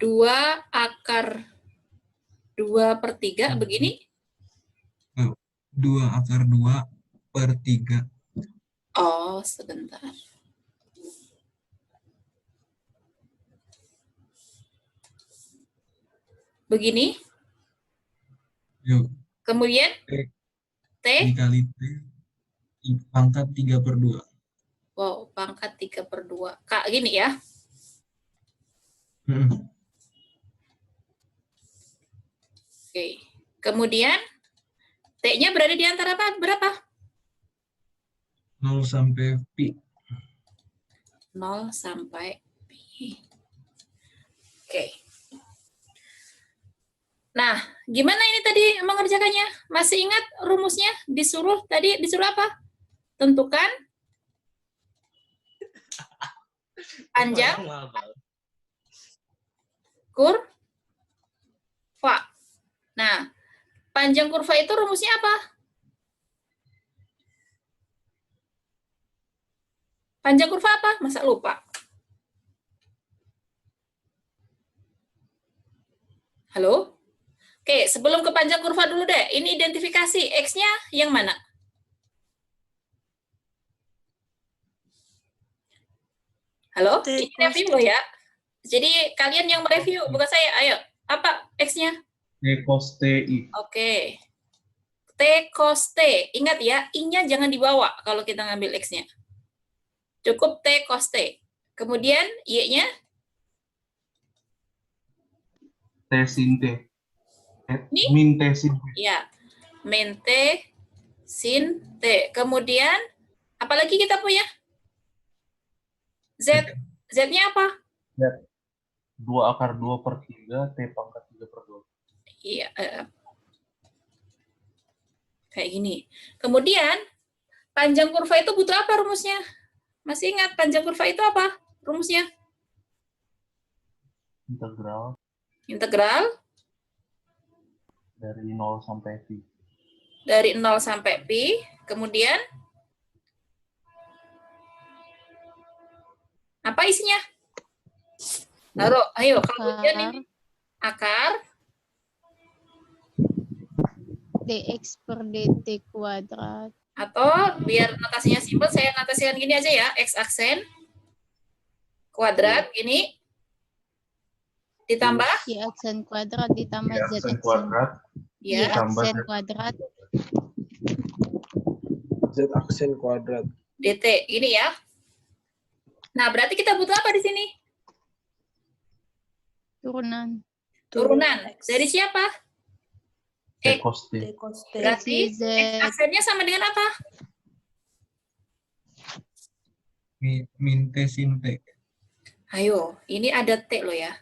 2 akar 2/3 begini? 2 akar 2/3. Oh, sebentar. Begini. Yuk. Kemudian T dikali T pangkat 3/2. Wow, pangkat 3/2. Kak, gini ya. Oke. Kemudian T-nya berada di antara berapa? 0 sampai pi. 0 sampai pi. Oke. Nah, gimana ini tadi mengerjakannya? Masih ingat rumusnya? Disuruh apa? Tentukan panjang kurva. Nah, panjang kurva itu rumusnya apa? Panjang kurva apa? Masa lupa? Halo? Oke, sebelum ke panjang kurva dulu deh. Ini identifikasi X-nya yang mana? Halo? Ini review loh ya. Jadi kalian yang mereview, bukan saya. Ayo, apa X-nya? T cos TI. Oke. T cos T. Ingat ya, I-nya jangan dibawa kalau kita ngambil X-nya. Cukup T cos T. Kemudian Y-nya? T sin T. Ini? Min T sin T. Ya, min T sin T. Kemudian, apalagi kita punya? Z. Z-nya apa? Z. 2 akar 2/3 T pangkat 3/2. Iya, kayak gini. Kemudian, panjang kurva itu butuh apa rumusnya? Masih ingat panjang kurva itu apa rumusnya? Integral. Integral? Dari 0 sampai pi. Dari 0 sampai pi. Kemudian, apa isinya? Taruh, ayo, kalau ujian ini. Akar. dx per dt kuadrat. Atau biar notasinya simpel, saya notasikan gini aja ya, X aksen kuadrat gini ditambah Y aksen kuadrat ditambah Z aksen kuadrat. Y ya, aksen kuadrat Z aksen kuadrat. dt ini ya. Nah, berarti kita butuh apa di sini? turunan. Turunan. Dari siapa? T cos T. Berarti Z X aksennya sama dengan apa? Min T sin T. Ayo, ini ada T loh ya.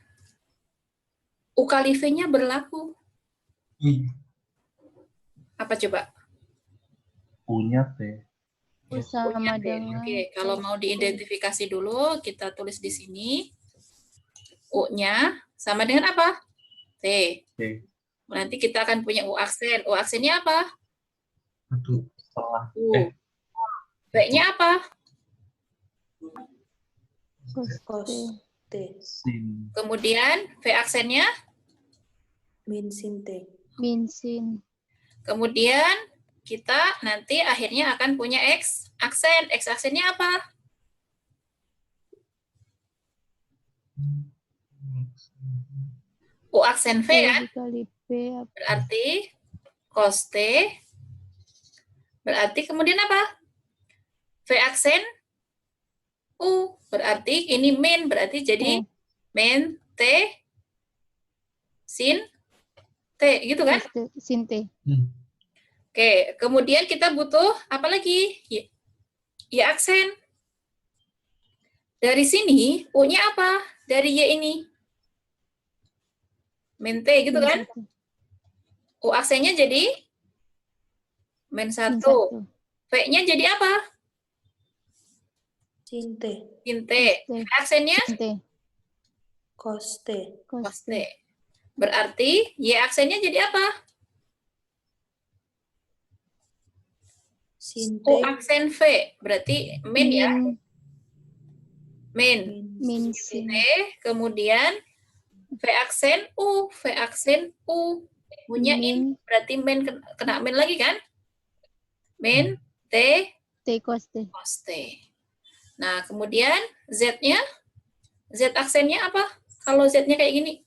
U kali V-nya berlaku. Apa coba? Punya T. sama T. dengan Oke, kalau mau diidentifikasi dulu, kita tulis di sini. U-nya sama dengan apa? T. T. Nanti kita akan punya U aksen. U aksennya apa? 1/2. U. V-nya apa? cos T. Sin. Kemudian V aksennya? Min sin T. Min sin. Kemudian kita nanti akhirnya akan punya X aksen. X aksennya apa? U aksen V T kan? dikali P Berarti cos T. Berarti kemudian apa? V aksen U. Berarti ini min. Berarti jadi min T sin T. Gitu kan? sin T. Oke, kemudian kita butuh apa lagi? Y aksen. Dari sini, U-nya apa? Dari Y ini. Min T gitu kan? U aksennya jadi min 1. V-nya jadi apa? Sin T. Sin T. V aksennya? Sin T. Cos T. Cos T. Berarti Y aksennya jadi apa? Sin T. U aksen V. Berarti min ya? Min. Min Sin sin. T. Kemudian V aksen U, V aksen U. Punya in, berarti min kena min lagi kan? Min T T cos T. cos T. Nah, kemudian Z-nya, Z aksennya apa? Kalau Z-nya kayak gini.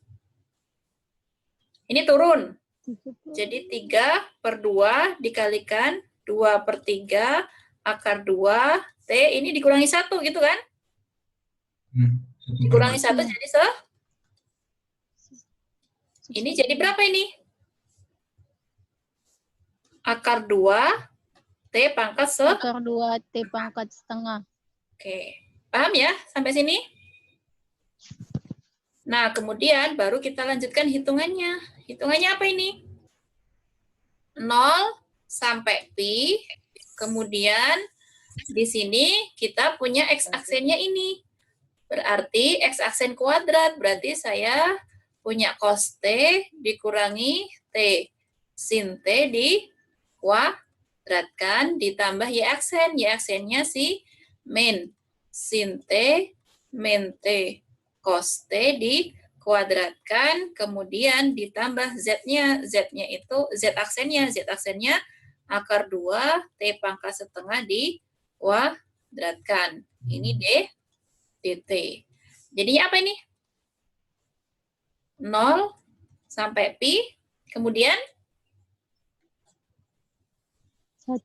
Ini turun. Jadi 3/2 dikalikan 2/3 akar 2 T, ini dikurangi 1 gitu kan? Dikurangi 1 jadi ini jadi berapa ini? Akar 2 T pangkat Akar 2 T pangkat setengah. Oke, paham ya sampai sini? Nah, kemudian baru kita lanjutkan hitungannya. Hitungannya apa ini? 0 sampai pi, kemudian di sini kita punya X aksennya ini. Berarti X aksen kuadrat, berarti saya punya cos T dikurangi T. Sin T dikuadratkan ditambah Y aksen. Y aksennya si min. Sin T, min T. Cos T dikuadratkan, kemudian ditambah Z-nya. Z-nya itu, Z aksennya. Z aksennya akar 2, T pangkat setengah dikuadratkan. Ini dt. Jadinya apa ini? 0 sampai pi, kemudian 1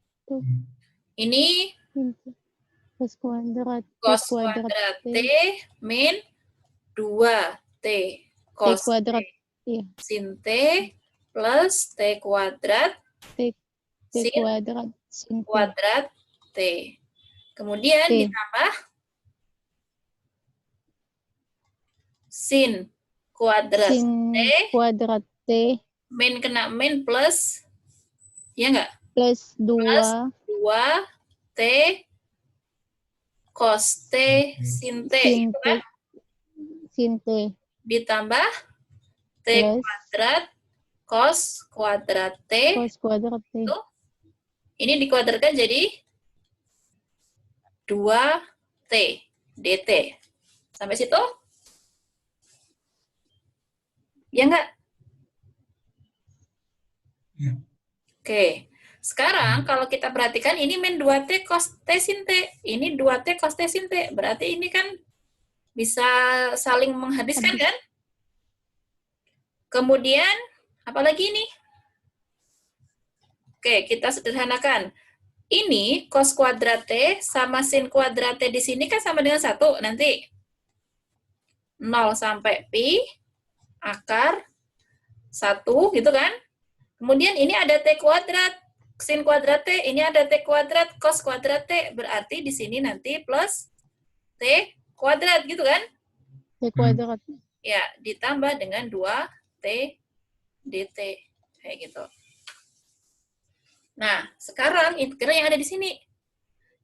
ini cos kuadrat cos kuadrat T min 2T T cos kuadrat. T Iya, sin T plus T kuadrat T sin kuadrat sin T. kuadrat T. Kemudian T. ditambah sin kuadrat Sin T kuadrat T min kena min plus, ya enggak? plus 2 2T cos T sin T, sin itu T kan? sin T Ditambah T plus kuadrat cos kuadrat T. cos kuadrat T. Itu, ini dikuadratkan jadi 2T dt. Sampai situ? Ya enggak? Ya. Oke. Sekarang kalau kita perhatikan ini min 2T cos T sin T. Ini 2T cos T sin T. Berarti ini kan bisa saling menghabiskan kan? Kemudian, apalagi ini? Oke, kita sederhanakan. Ini cos kuadrat T sama sin kuadrat T di sini kan sama dengan 1 nanti. 0 sampai pi akar 1 gitu kan. Kemudian ini ada T kuadrat. Sin kuadrat T, ini ada T kuadrat, cos kuadrat T. Berarti di sini nanti plus T kuadrat gitu kan. T kuadrat. Ya, ditambah dengan 2T dt. Kayak gitu. Nah, sekarang integral yang ada di sini.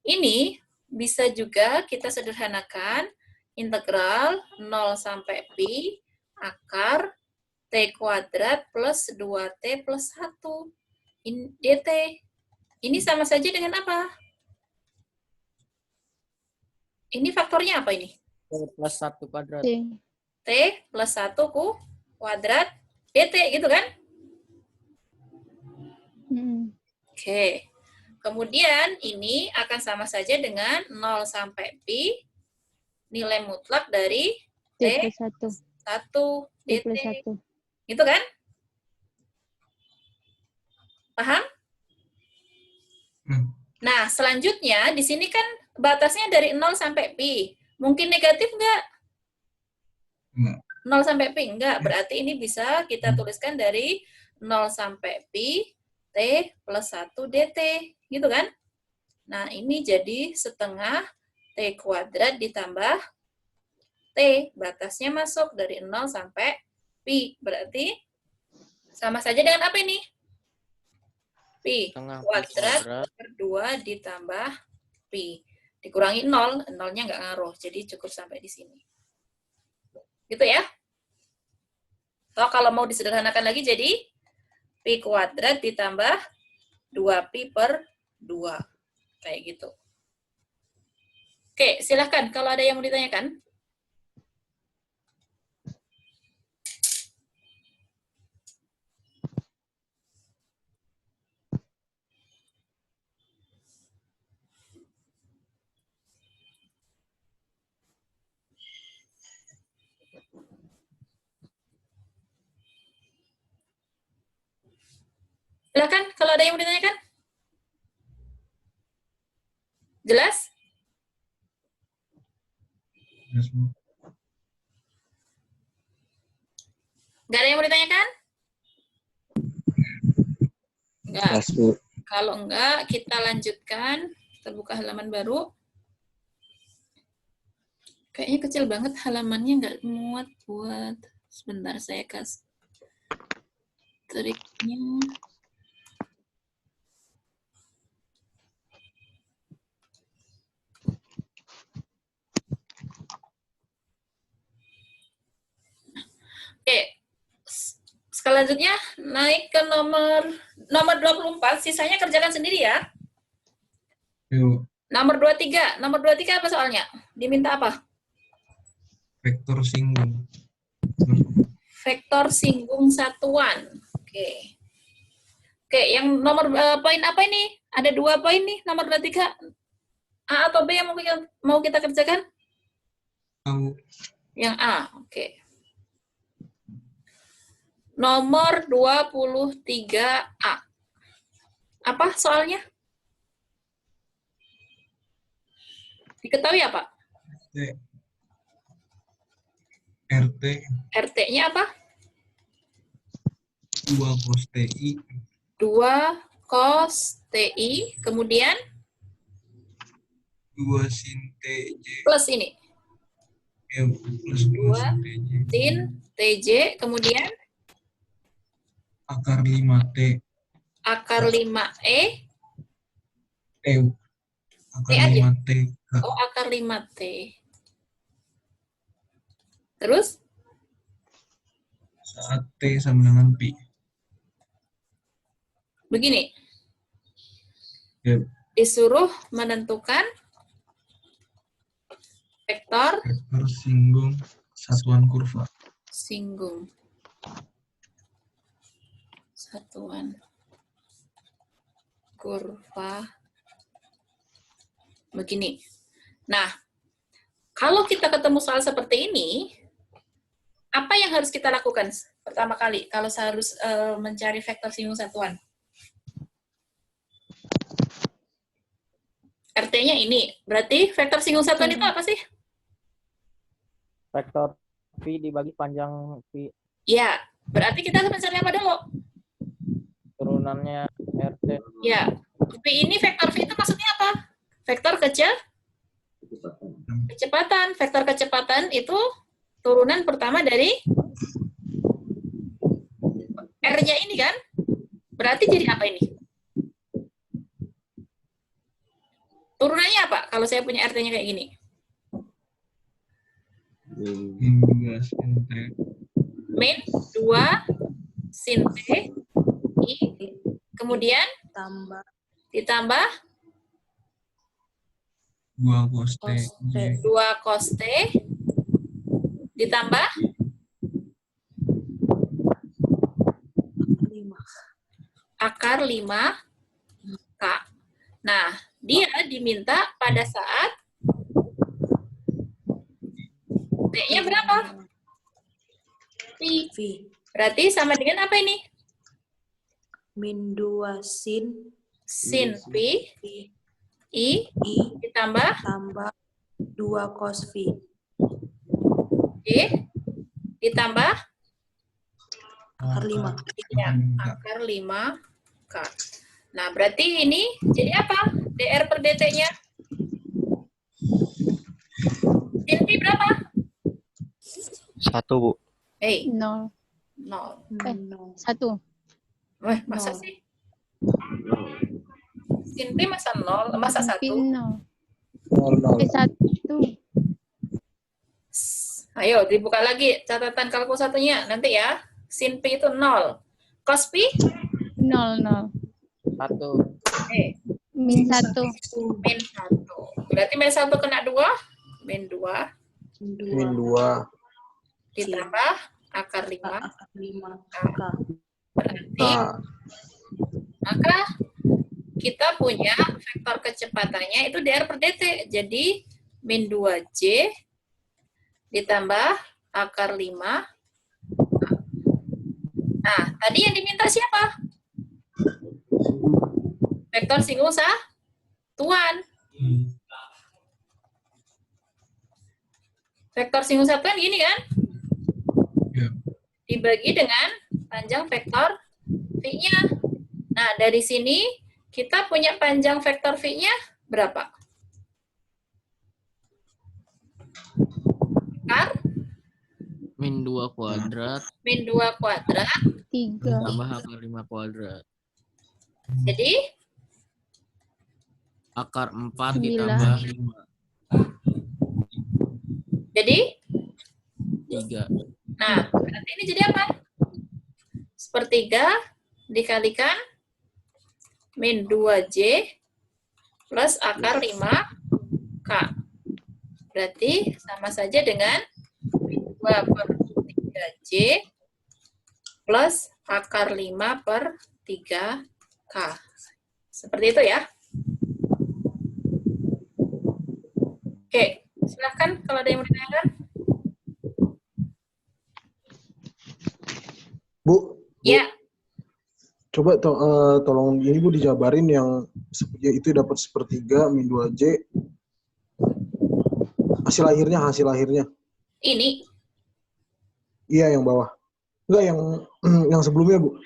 Ini bisa juga kita sederhanakan integral 0 sampai pi akar T kuadrat plus 2T plus 1 dt. Ini sama saja dengan apa? Ini faktornya apa ini? Plus 1 kuadrat. T. T plus 1 kuadrat dt gitu kan? Oke. Kemudian ini akan sama saja dengan 0 sampai pi nilai mutlak dari T T plus 1. 1 T dt. plus 1. Gitu kan? Paham? Nah, selanjutnya di sini kan batasnya dari 0 sampai pi. Mungkin negatif nggak? 0 sampai pi enggak. Berarti ini bisa kita tuliskan dari 0 sampai pi T plus 1 dt. Gitu kan? Nah, ini jadi setengah T kuadrat ditambah T. Batasnya masuk dari 0 sampai pi. Berarti sama saja dengan apa ini? Pi Setengah pi kuadrat kuadrat. per 2 ditambah pi. Dikurangi 0, 0-nya nggak ngaruh. Jadi cukup sampai di sini. Gitu ya. Atau kalau mau disederhanakan lagi jadi pi kuadrat ditambah 2pi per 2. Kayak gitu. Oke, silahkan kalau ada yang mau ditanyakan. Silakan kalau ada yang mau ditanyakan. Jelas? Yes, Bu. Nggak ada yang mau ditanyakan? Nggak. Jelas, Bu. Kalau enggak, kita lanjutkan. Kita buka halaman baru. Kayaknya kecil banget halamannya, nggak muat buat. Sebentar, saya kasih triknya. Oke. Selanjutnya, naik ke nomor 24. Sisanya kerjakan sendiri ya. Yuk, Nomor 23. Nomor 23 apa soalnya? Diminta apa? vektor singgung. Vektor singgung satuan. Oke. Oke, yang nomor poin apa ini? Ada 2 poin nih, nomor 23. A atau B yang mau kita kerjakan? Tahu. Yang A, oke. Nomor 23A. Apa soalnya? Diketahui apa? RT RT-nya apa? 2 cos TI 2 cos TI, kemudian 2 sin TJ plus ini. ya, plus 2 sin TJ Sin TJ, kemudian akar 5T akar 5E. akar aja. 5T Oh, akar 5T. Terus? saat T sama dengan pi. Begini. Ya, Disuruh menentukan vektor vektor singgung satuan kurva. singgung satuan kurva begini. Nah, kalau kita ketemu soal seperti ini, apa yang harus kita lakukan pertama kali kalau harus mencari vektor singgung satuan? RT-nya ini. Berarti vektor singgung satuan itu apa sih? Vektor V dibagi panjang V. Ya, berarti kita harus mencari apa dulu? Turunannya RT. Ya, V ini vektor V itu maksudnya apa? Vektor kecepatan. Vektor kecepatan itu turunan pertama dari R-nya ini kan? Berarti jadi apa ini? Turunannya apa? Kalau saya punya RT-nya kayak gini. Min 2 sin T Min 2 sin T I, kemudian Tambah ditambah 2 cos T cos T. J 2 cos T ditambah 5. akar 5K. Nah, dia diminta pada saat T-nya berapa? Pi. V. Berarti sama dengan apa ini? Min 2 sin Sin Pi V I I ditambah tambah 2 cos V. J ditambah Akar 5. ya, akar 5K. Nah, berarti ini jadi apa? DR per DT-nya? Sin Pi berapa? 1, Bu. Hei, 0. 0. 0. 1. Wah, masa Nol. sih? Sin Pi masa 0? Masa 1? 0. 0. 1. Ayo, dibuka lagi catatan kalkulus satunya. Nanti ya, sin Pi itu 0. Cos Pi? 0, 0. 1. Min 1. Min 1. Berarti min 1 kena 2? Min 2 Min 2. ditambah akar 5. Akar 5. K. Berarti, Nah, maka kita punya vektor kecepatannya itu dr per dt. Jadi, min 2j ditambah akar 5. Nah, tadi yang diminta siapa? Vektor singgung satuan. Vektor singgung satuan gini kan? Dibagi dengan panjang vektor V-nya. Nah, dari sini kita punya panjang vektor V-nya berapa? Akar Min 2 kuadrat min 2 kuadrat. 3. tambah akar 5 kuadrat. Jadi, Akar 4 9. ditambah 5. jadi, 3. nah, berarti ini jadi apa? Sepertiga dikalikan min 2J plus akar 5K. Berarti sama saja dengan 2/3J plus akar 5/3K. Seperti itu ya. Oke, silahkan kalau ada yang mau ditanyakan. Bu, Ya, coba tolong ini Bu dijabarin yang itu dapat sepertiga min 2J. Hasil akhirnya. ini. Iya, yang bawah. Enggak, yang sebelumnya, Bu.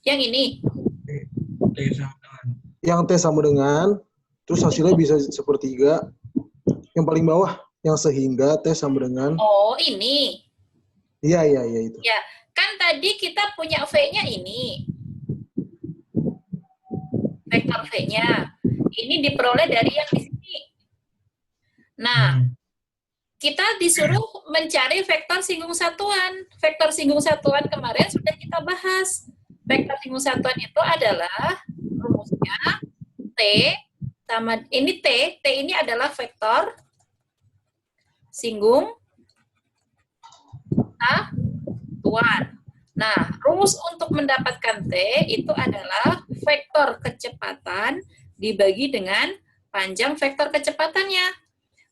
Yang ini. Yang T sama dengan, terus hasilnya bisa sepertiga. Yang paling bawah, yang sehingga T sama dengan. Oh, ini. Iya, itu. Ya, kan tadi kita punya V-nya ini. Vektor V-nya. Ini diperoleh dari yang di sini. Nah, kita disuruh mencari vektor singgung satuan. Vektor singgung satuan kemarin sudah kita bahas. Vektor singgung satuan itu adalah rumusnya T sama ini T ini adalah vektor singgung satuan. Nah, rumus untuk mendapatkan T itu adalah vektor kecepatan dibagi dengan panjang vektor kecepatannya.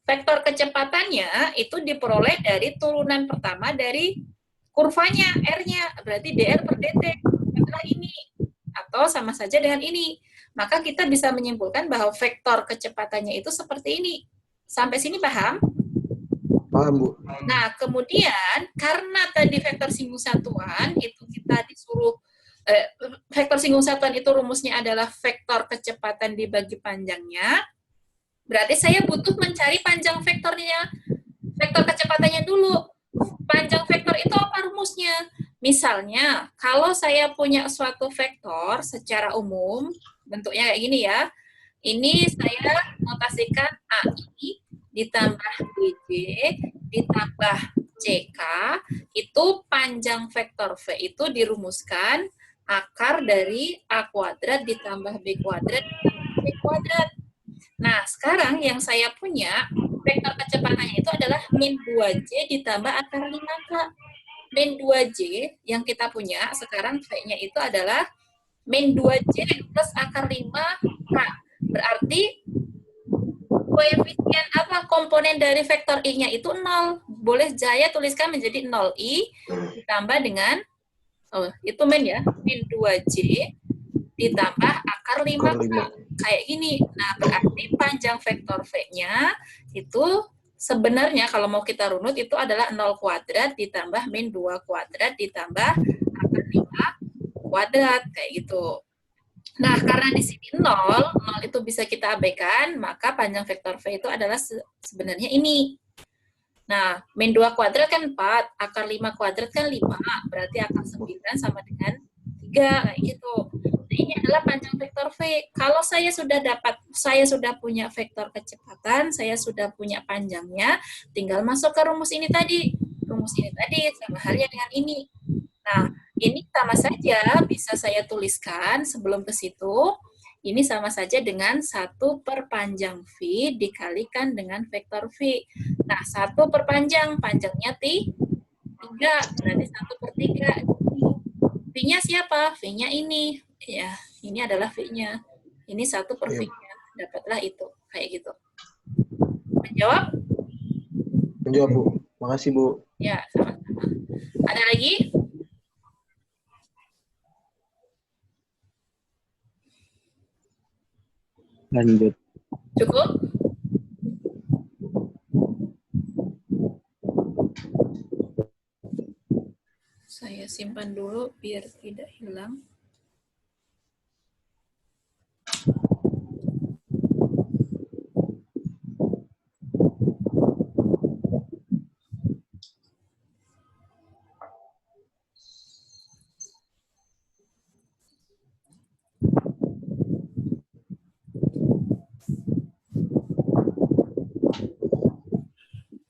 Vektor kecepatannya itu diperoleh dari turunan pertama dari kurvanya, R-nya. Berarti dr per dt adalah ini. Atau sama saja dengan ini. Maka kita bisa menyimpulkan bahwa vektor kecepatannya itu seperti ini. Sampai sini paham? Paham, Bu. Nah, kemudian karena tadi vektor singgung satuan itu kita disuruh vektor singgung satuan itu rumusnya adalah vektor kecepatan dibagi panjangnya. Berarti saya butuh mencari panjang vektornya, vektor kecepatannya dulu. Panjang vektor itu apa rumusnya? Misalnya, kalau saya punya suatu vektor secara umum, bentuknya kayak gini ya. Ini saya notasikan AI ditambah BJ ditambah CK, itu panjang vektor V itu dirumuskan akar dari A kuadrat ditambah B kuadrat ditambah C kuadrat. Nah, sekarang yang saya punya, vektor kecepatannya itu adalah min 2J ditambah akar 5K. Min 2J yang kita punya, sekarang V-nya itu adalah min 2J plus akar 5K. Berarti, koefisien apa? Komponen dari vektor I-nya itu 0. Boleh saya tuliskan menjadi 0I ditambah dengan, itu min ya, min 2J ditambah akar 5K. Kayak gini. Nah, berarti panjang vektor V-nya itu sebenarnya kalau mau kita runut itu adalah 0 kuadrat ditambah min 2 kuadrat ditambah akar 5 kuadrat. Kayak gitu. Nah, karena di sini 0 itu bisa kita abaikan, maka panjang vektor V itu adalah sebenarnya ini. Nah, min 2 kuadrat kan 4, akar 5 kuadrat kan 5, berarti akar 9 sama dengan 3, kayak gitu. Ini adalah panjang vektor V. Kalau saya sudah punya vektor kecepatan, saya sudah punya panjangnya, tinggal masuk ke rumus ini tadi. Rumus ini tadi sama halnya dengan ini. Nah, ini sama saja bisa saya tuliskan sebelum ke situ. Ini sama saja dengan 1 per panjang V dikalikan dengan vektor V. Nah, 1 per panjangnya 3, berarti 1 per 3. V-nya siapa? V-nya ini. Ya, ini adalah V-nya. Ini 1 per V-nya. Dapatlah itu. Kayak gitu. Menjawab? Menjawab, Bu. Makasih, Bu. Ya, sama-sama. Ada lagi? Lanjut. Cukup? Saya simpan dulu biar tidak hilang.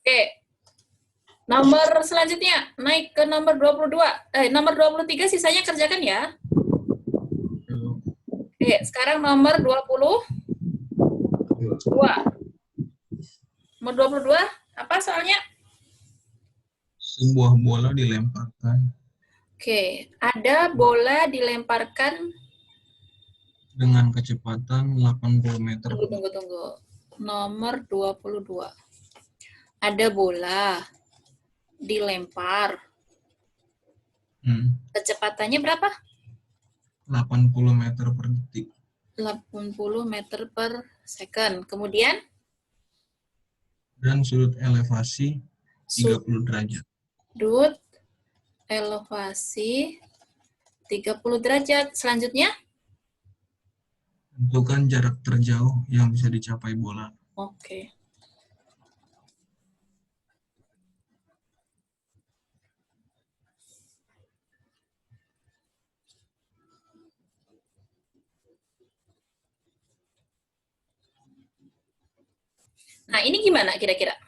Oke. Nomor selanjutnya, naik ke nomor 22. Nomor 23 sisanya kerjakan ya. Oke, sekarang nomor 22. Nomor 22, apa soalnya? Sebuah bola dilemparkan Oke, ada bola dilemparkan. dengan kecepatan 80 meter. Tunggu. Nomor 22. Ada bola dilempar. Kecepatannya berapa? 80 meter per detik. 80 meter per second. Kemudian? Dan sudut elevasi 30 derajat. Sudut elevasi 30 derajat. Selanjutnya? Tentukan jarak terjauh yang bisa dicapai bola. Oke. Nah, ini gimana kira-kira?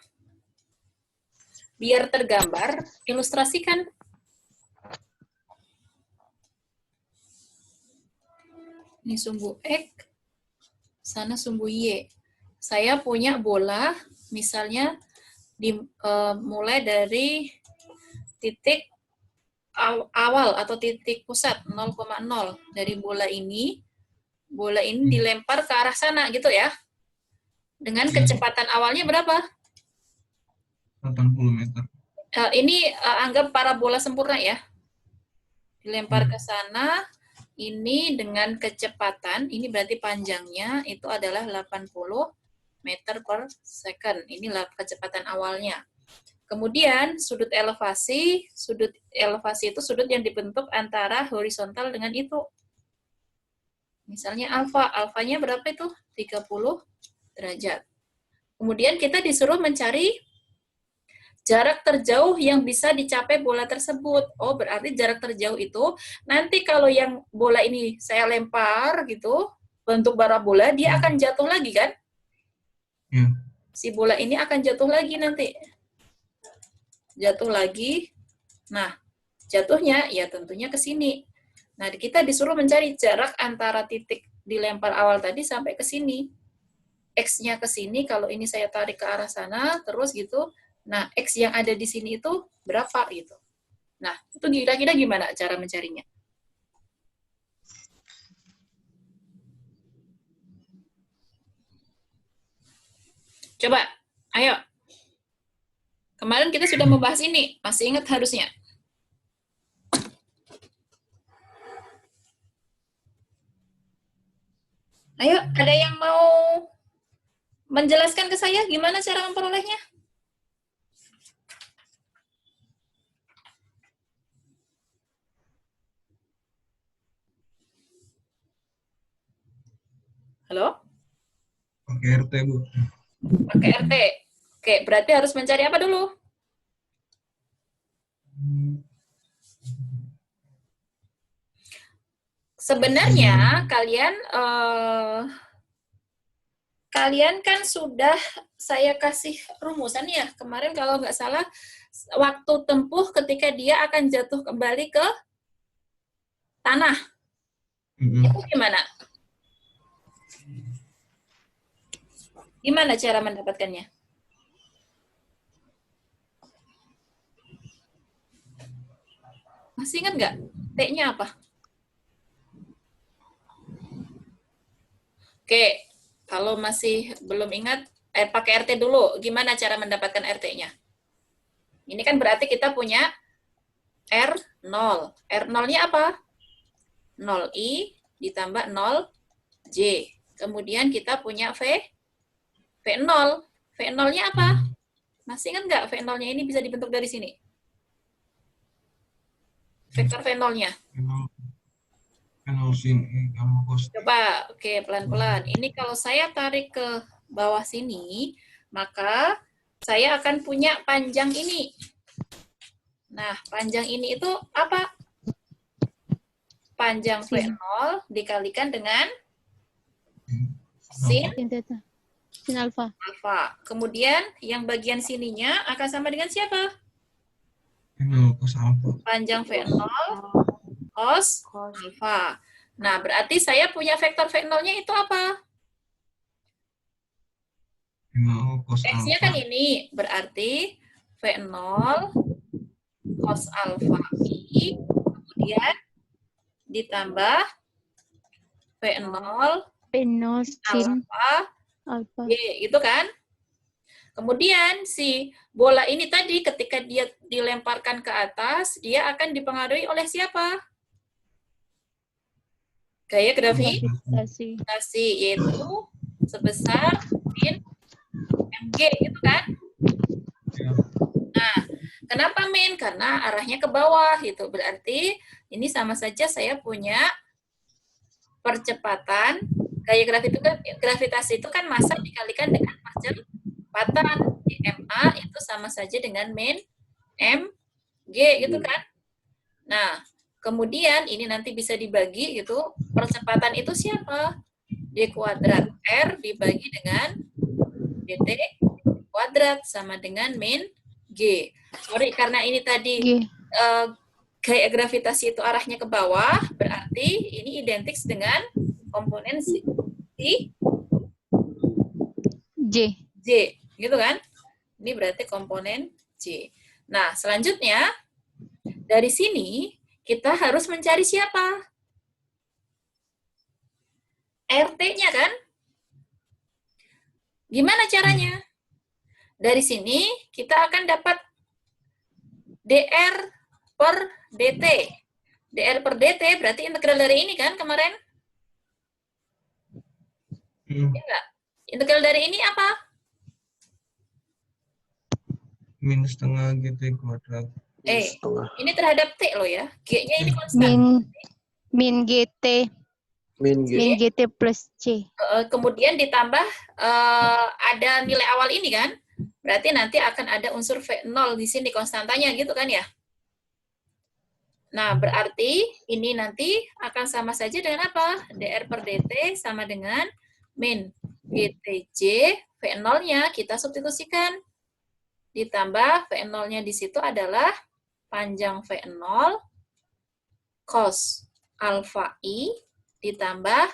Biar tergambar, ilustrasikan. Ini sumbu X, sana sumbu Y. Saya punya bola, misalnya mulai dari titik awal atau titik pusat 0,0 dari bola ini dilempar ke arah sana gitu ya. Dengan kecepatan awalnya berapa? 80 meter. Ini anggap parabola sempurna ya. Dilempar ke sana, ini dengan kecepatan, ini berarti panjangnya itu adalah 80 meter per second. Inilah kecepatan awalnya. Kemudian sudut elevasi itu sudut yang dibentuk antara horizontal dengan itu. Misalnya alfanya berapa itu? 30 derajat. Kemudian kita disuruh mencari jarak terjauh yang bisa dicapai bola tersebut. Oh, berarti jarak terjauh itu nanti kalau yang bola ini saya lempar gitu, bentuk parabola, dia akan jatuh lagi kan? Si bola ini akan jatuh lagi nanti. Jatuh lagi. Nah, jatuhnya ya tentunya ke sini. Nah, kita disuruh mencari jarak antara titik dilempar awal tadi sampai ke sini. X-nya ke sini, kalau ini saya tarik ke arah sana, terus gitu. Nah, X yang ada di sini itu berapa gitu. Nah, itu kira-kira gimana cara mencarinya? Coba, ayo. Kemarin kita sudah membahas ini, masih ingat harusnya. Ayo, ada yang mau menjelaskan ke saya gimana cara memperolehnya? Halo? Pakai RT, Bu. Pakai RT. Oke, berarti harus mencari apa dulu? Sebenarnya kalian kan sudah saya kasih rumusan ya. Kemarin kalau nggak salah, waktu tempuh ketika dia akan jatuh kembali ke tanah. Itu gimana? Gimana cara mendapatkannya? Masih ingat nggak? T-nya apa? Oke, kalau masih belum ingat, pakai RT dulu. Gimana cara mendapatkan RT-nya? Ini kan berarti kita punya R0. R0-nya apa? 0I ditambah 0J. Kemudian kita punya V0. V0-nya apa? Masih ingat nggak V0-nya ini bisa dibentuk dari sini? Vektor V0-nya. Nol sin gamma cos. Coba, oke, pelan-pelan. Ini kalau saya tarik ke bawah sini, maka saya akan punya panjang ini. Nah, panjang ini itu apa? Panjang V0 dikalikan dengan sin Sin theta. Sin alfa. alfa. Kemudian yang bagian sininya akan sama dengan siapa? Nol cos alpha. Panjang V0 cos alfa. Nah, berarti saya punya vektor V0-nya itu apa? Nol cos X-nya kan alpha. ini. Berarti V0 cos alfa I, kemudian ditambah V0 P0 sin alfa alfa. Y, gitu kan? Kemudian si bola ini tadi ketika dia dilemparkan ke atas, dia akan dipengaruhi oleh siapa? Gaya Gravitasi. gravitasi, yaitu sebesar min mg, gitu kan? Nah, kenapa min? Karena arahnya ke bawah, gitu. Berarti ini sama saja saya punya percepatan. Gaya gravitasi itu kan massa dikalikan dengan percepatan. Ma itu sama saja dengan min mg, gitu kan? Nah, kemudian ini nanti bisa dibagi gitu. Percepatan itu siapa? D kuadrat R dibagi dengan dt kuadrat sama dengan min g. Sorry, karena ini tadi G. gaya gravitasi itu arahnya ke bawah, berarti ini identik dengan komponen J. J, gitu kan? Ini berarti komponen J. Nah, selanjutnya dari sini kita harus mencari siapa? RT-nya kan? Gimana caranya? Dari sini kita akan dapat dr per dt. dr per dt berarti integral dari ini kan kemarin? Enggak. Integral dari ini apa? Min setengah GT kuadrat. Setengah. Ini terhadap T loh ya. G-nya ini konstan. Min GT. Min G. Min GT plus C. Kemudian ditambah ada nilai awal ini kan. Berarti nanti akan ada unsur V0 di sini konstantanya gitu kan ya. Nah, berarti ini nanti akan sama saja dengan apa? dr per dt sama dengan min GTJ, V0-nya kita substitusikan. Ditambah V0-nya di situ adalah panjang V0 cos alfa I ditambah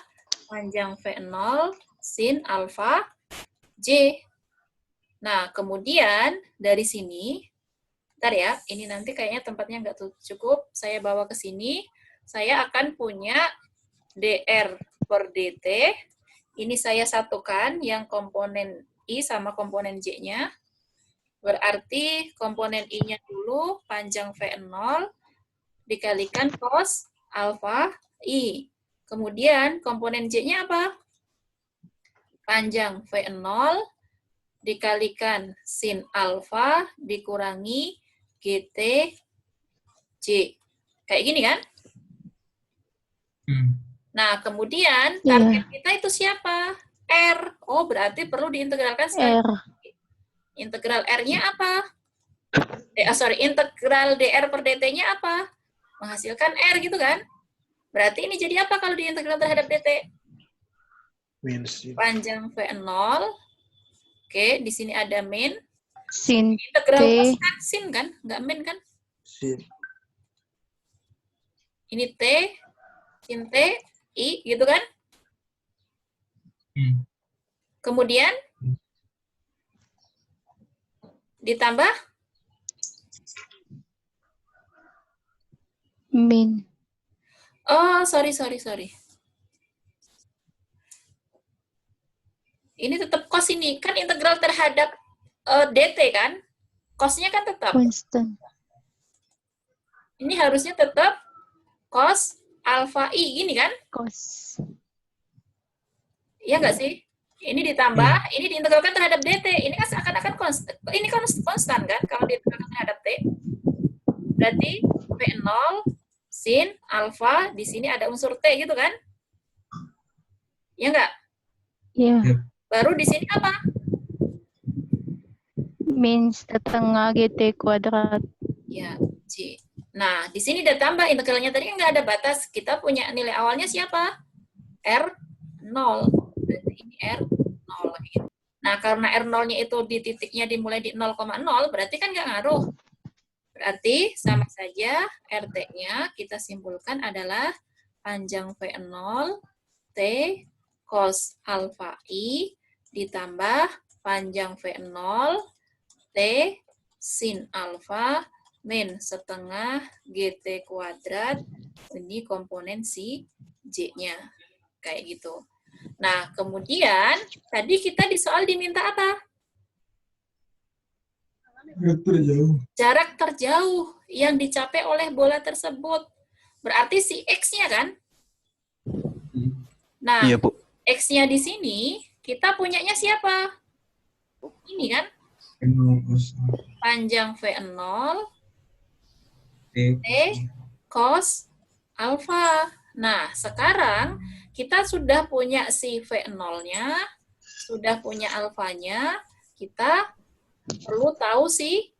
panjang V0 sin alfa J. Nah, kemudian dari sini, bentar ya, ini nanti kayaknya tempatnya nggak cukup, saya bawa ke sini, saya akan punya dr per dt, ini saya satukan yang komponen I sama komponen J-nya, berarti komponen I-nya dulu panjang V0 dikalikan cos alfa I. Kemudian komponen J-nya apa? Panjang V0 dikalikan sin alfa dikurangi GT J. Kayak gini kan? Nah, kemudian target kita itu siapa? R. Oh, berarti perlu diintegralkan sekali. R. Integral R-nya apa? Integral dr per dt-nya apa? Menghasilkan R gitu kan? Berarti ini jadi apa kalau diintegral terhadap dt? Min sin. Panjang V0. Oke, di sini ada min. Sin Integral T. cos kan sin kan? Nggak min kan? Sin. Ini T, sin T, I, gitu kan? Kemudian ditambah min. oh, sorry. Ini tetap cos ini. Kan integral terhadap dt kan? Cosnya kan tetap. Constant. Ini harusnya tetap cos alfa I, gini kan? Cos. Iya nggak sih? Ini ditambah, ini diintegralkan terhadap dt. Ini kan seakan-akan konstan. Ini kan konstan kan kalau diintegralkan terhadap t. Berarti V0 sin alfa di sini ada unsur t gitu kan? Iya nggak? Ya. Baru di sini apa? Min setengah GT kuadrat. Ya, C. Nah, di sini udah tambah integralnya tadi kan nggak ada batas. Kita punya nilai awalnya siapa? R0. Berarti ini R0. Gitu. Nah, karena R0-nya itu di titiknya dimulai di 0,0, berarti kan nggak ngaruh. Berarti sama saja RT-nya kita simpulkan adalah panjang V0 T cos alfa I ditambah panjang V0 T sin alfa min setengah GT kuadrat, ini komponen si J-nya. Kayak gitu. Nah, kemudian tadi kita di soal diminta apa? Jarak terjauh yang dicapai oleh bola tersebut. Berarti si X-nya kan? Nah, Iya, Bu. X-nya di sini, kita punyanya siapa? Ini kan? Panjang V0 T cos alfa. Nah, sekarang kita sudah punya si V0-nya, sudah punya alfanya, kita perlu tahu si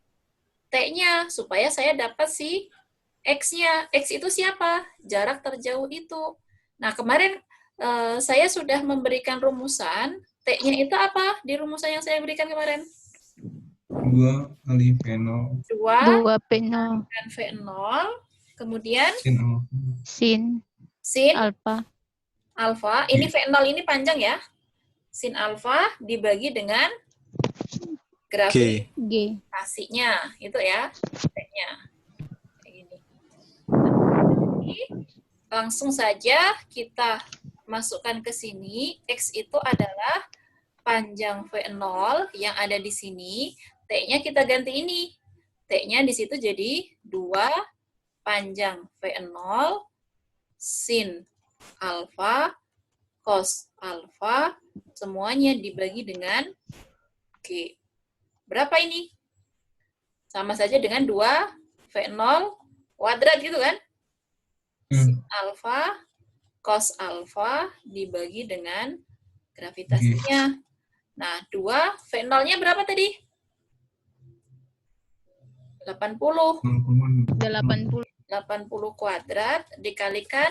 T-nya, supaya saya dapat si X-nya. X itu siapa? Jarak terjauh itu. Nah, kemarin saya sudah memberikan rumusan. T-nya itu apa di rumusan yang saya berikan kemarin? 2 kali V0 2 P0 Dan V0, kemudian sin alfa. sin alfa. alfa. Ini V0 ini panjang ya. Sin alfa dibagi dengan gravitasinya. Itu ya. T-nya. Kayak gini. Jadi, langsung saja kita masukkan ke sini. X itu adalah panjang V0 yang ada di sini. T-nya kita ganti ini. T-nya di situ jadi 2 panjang V0 sin alfa cos alfa semuanya dibagi dengan G. Berapa ini? Sama saja dengan 2 V0 kuadrat gitu kan? Sin alfa cos alfa dibagi dengan gravitasinya. Nah, 2 V0-nya berapa tadi? 80 kuadrat dikalikan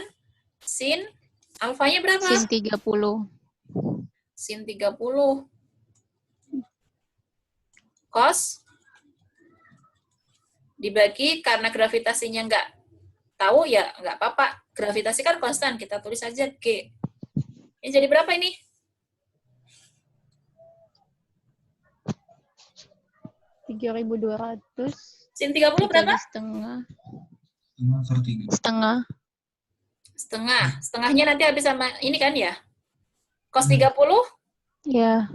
sin alfanya berapa? Sin 30. Sin 30 cos dibagi, karena gravitasinya nggak tahu ya nggak apa-apa. Gravitasi kan konstan, kita tulis aja G. Ini jadi berapa ini? Sin 30 berapa? Setengah. Setengahnya nanti habis sama ini kan ya? Cos 30? Ya.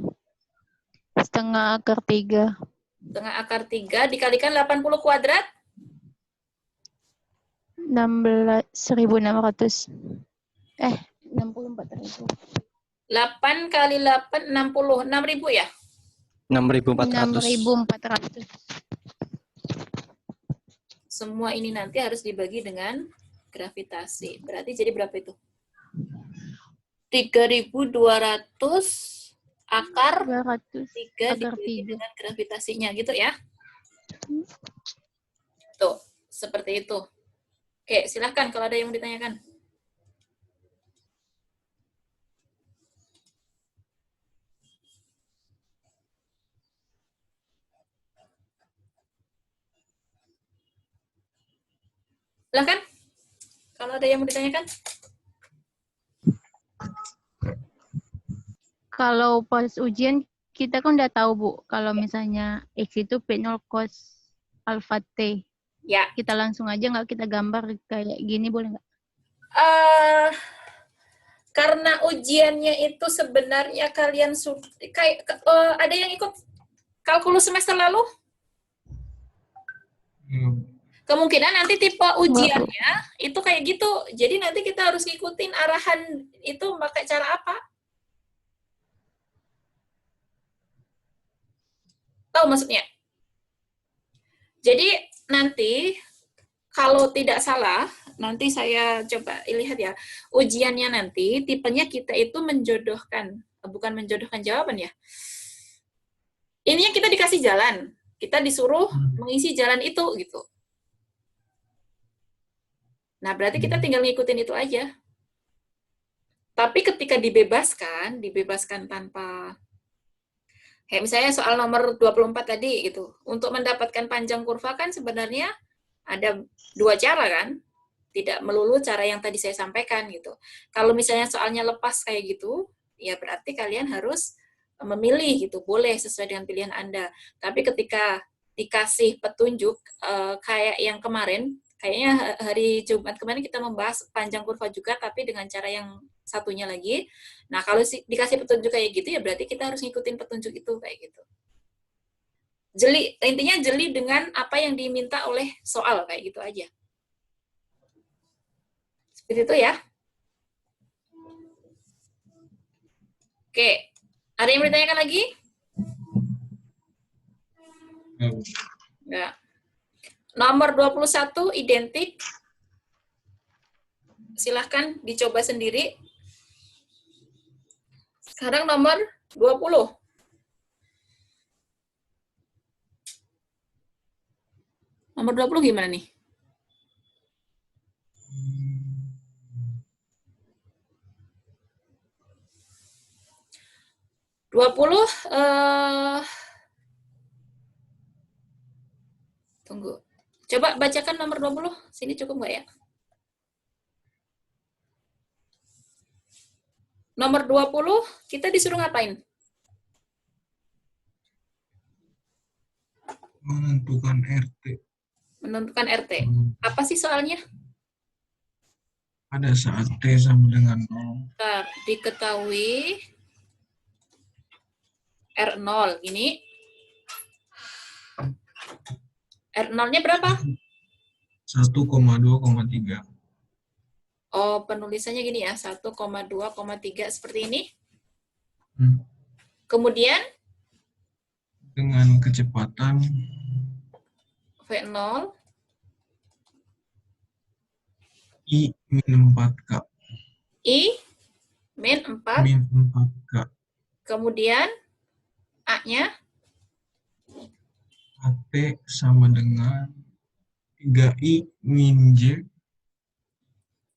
Setengah akar 3. Setengah akar 3 dikalikan 80 kuadrat? 1.600. 64.000. 8 kali 8, 60. 6.000 ya? 6.400. 6.400. Semua ini nanti harus dibagi dengan gravitasi. Berarti jadi berapa itu? 3.200 akar 3 dibagi dengan gravitasinya gitu ya. Tuh, seperti itu. Oke, silahkan kalau ada yang mau ditanyakan. Silahkan. Kalau ada yang mau ditanyakan. Kalau pas ujian kita kan udah tahu, Bu, kalau misalnya X itu P0 cos alpha T. Ya. Kita langsung aja nggak kita gambar kayak gini, boleh nggak? Karena ujiannya itu sebenarnya kalian ada yang ikut kalkulus semester lalu? Kemungkinan nanti tipe ujiannya itu kayak gitu. Jadi nanti kita harus ngikutin arahan itu pakai cara apa? tahu maksudnya? Jadi nanti kalau tidak salah, nanti saya coba lihat ya, ujiannya nanti tipenya kita itu menjodohkan, bukan menjodohkan jawaban ya. Ininya kita dikasih jalan, kita disuruh mengisi jalan itu gitu. Nah, berarti kita tinggal ngikutin itu aja. Tapi ketika dibebaskan tanpa, kayak misalnya soal nomor 24 tadi gitu, untuk mendapatkan panjang kurva kan sebenarnya ada dua cara kan, tidak melulu cara yang tadi saya sampaikan gitu. Kalau misalnya soalnya lepas kayak gitu, ya berarti kalian harus memilih gitu, boleh sesuai dengan pilihan Anda. Tapi ketika dikasih petunjuk kayak yang kemarin, kayaknya hari Jumat kemarin kita membahas panjang kurva juga, tapi dengan cara yang satunya lagi. Nah, kalau dikasih petunjuk kayak gitu, ya berarti kita harus ngikutin petunjuk itu kayak gitu. Intinya jeli dengan apa yang diminta oleh soal, kayak gitu aja. Seperti itu ya. Oke, ada yang mau ditanyakan lagi? Enggak. Nomor 21 identik. Silahkan dicoba sendiri. Sekarang nomor 20. Nomor 20 gimana nih? Tunggu. Coba bacakan nomor 20. Sini cukup nggak ya? Nomor 20, kita disuruh ngapain? Menentukan RT. Menentukan RT. Apa sih soalnya? Pada saat T sama dengan 0. Diketahui R0 ini. R0-nya berapa? 1,2,3. Oh, penulisannya gini ya, 1,2,3 seperti ini. Kemudian dengan kecepatan V0 I min 4K. I min 4. Min 4K. Kemudian A-nya AT sama dengan 3I min J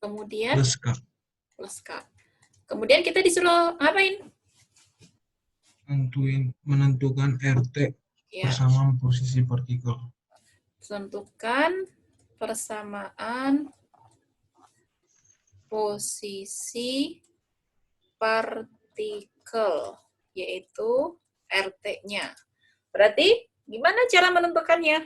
kemudian plus K. plus K. Kemudian kita disuruh ngapain? Menentukan RT Ya, persamaan posisi partikel. tentukan persamaan posisi partikel, yaitu RT-nya. Berarti gimana cara menentukannya?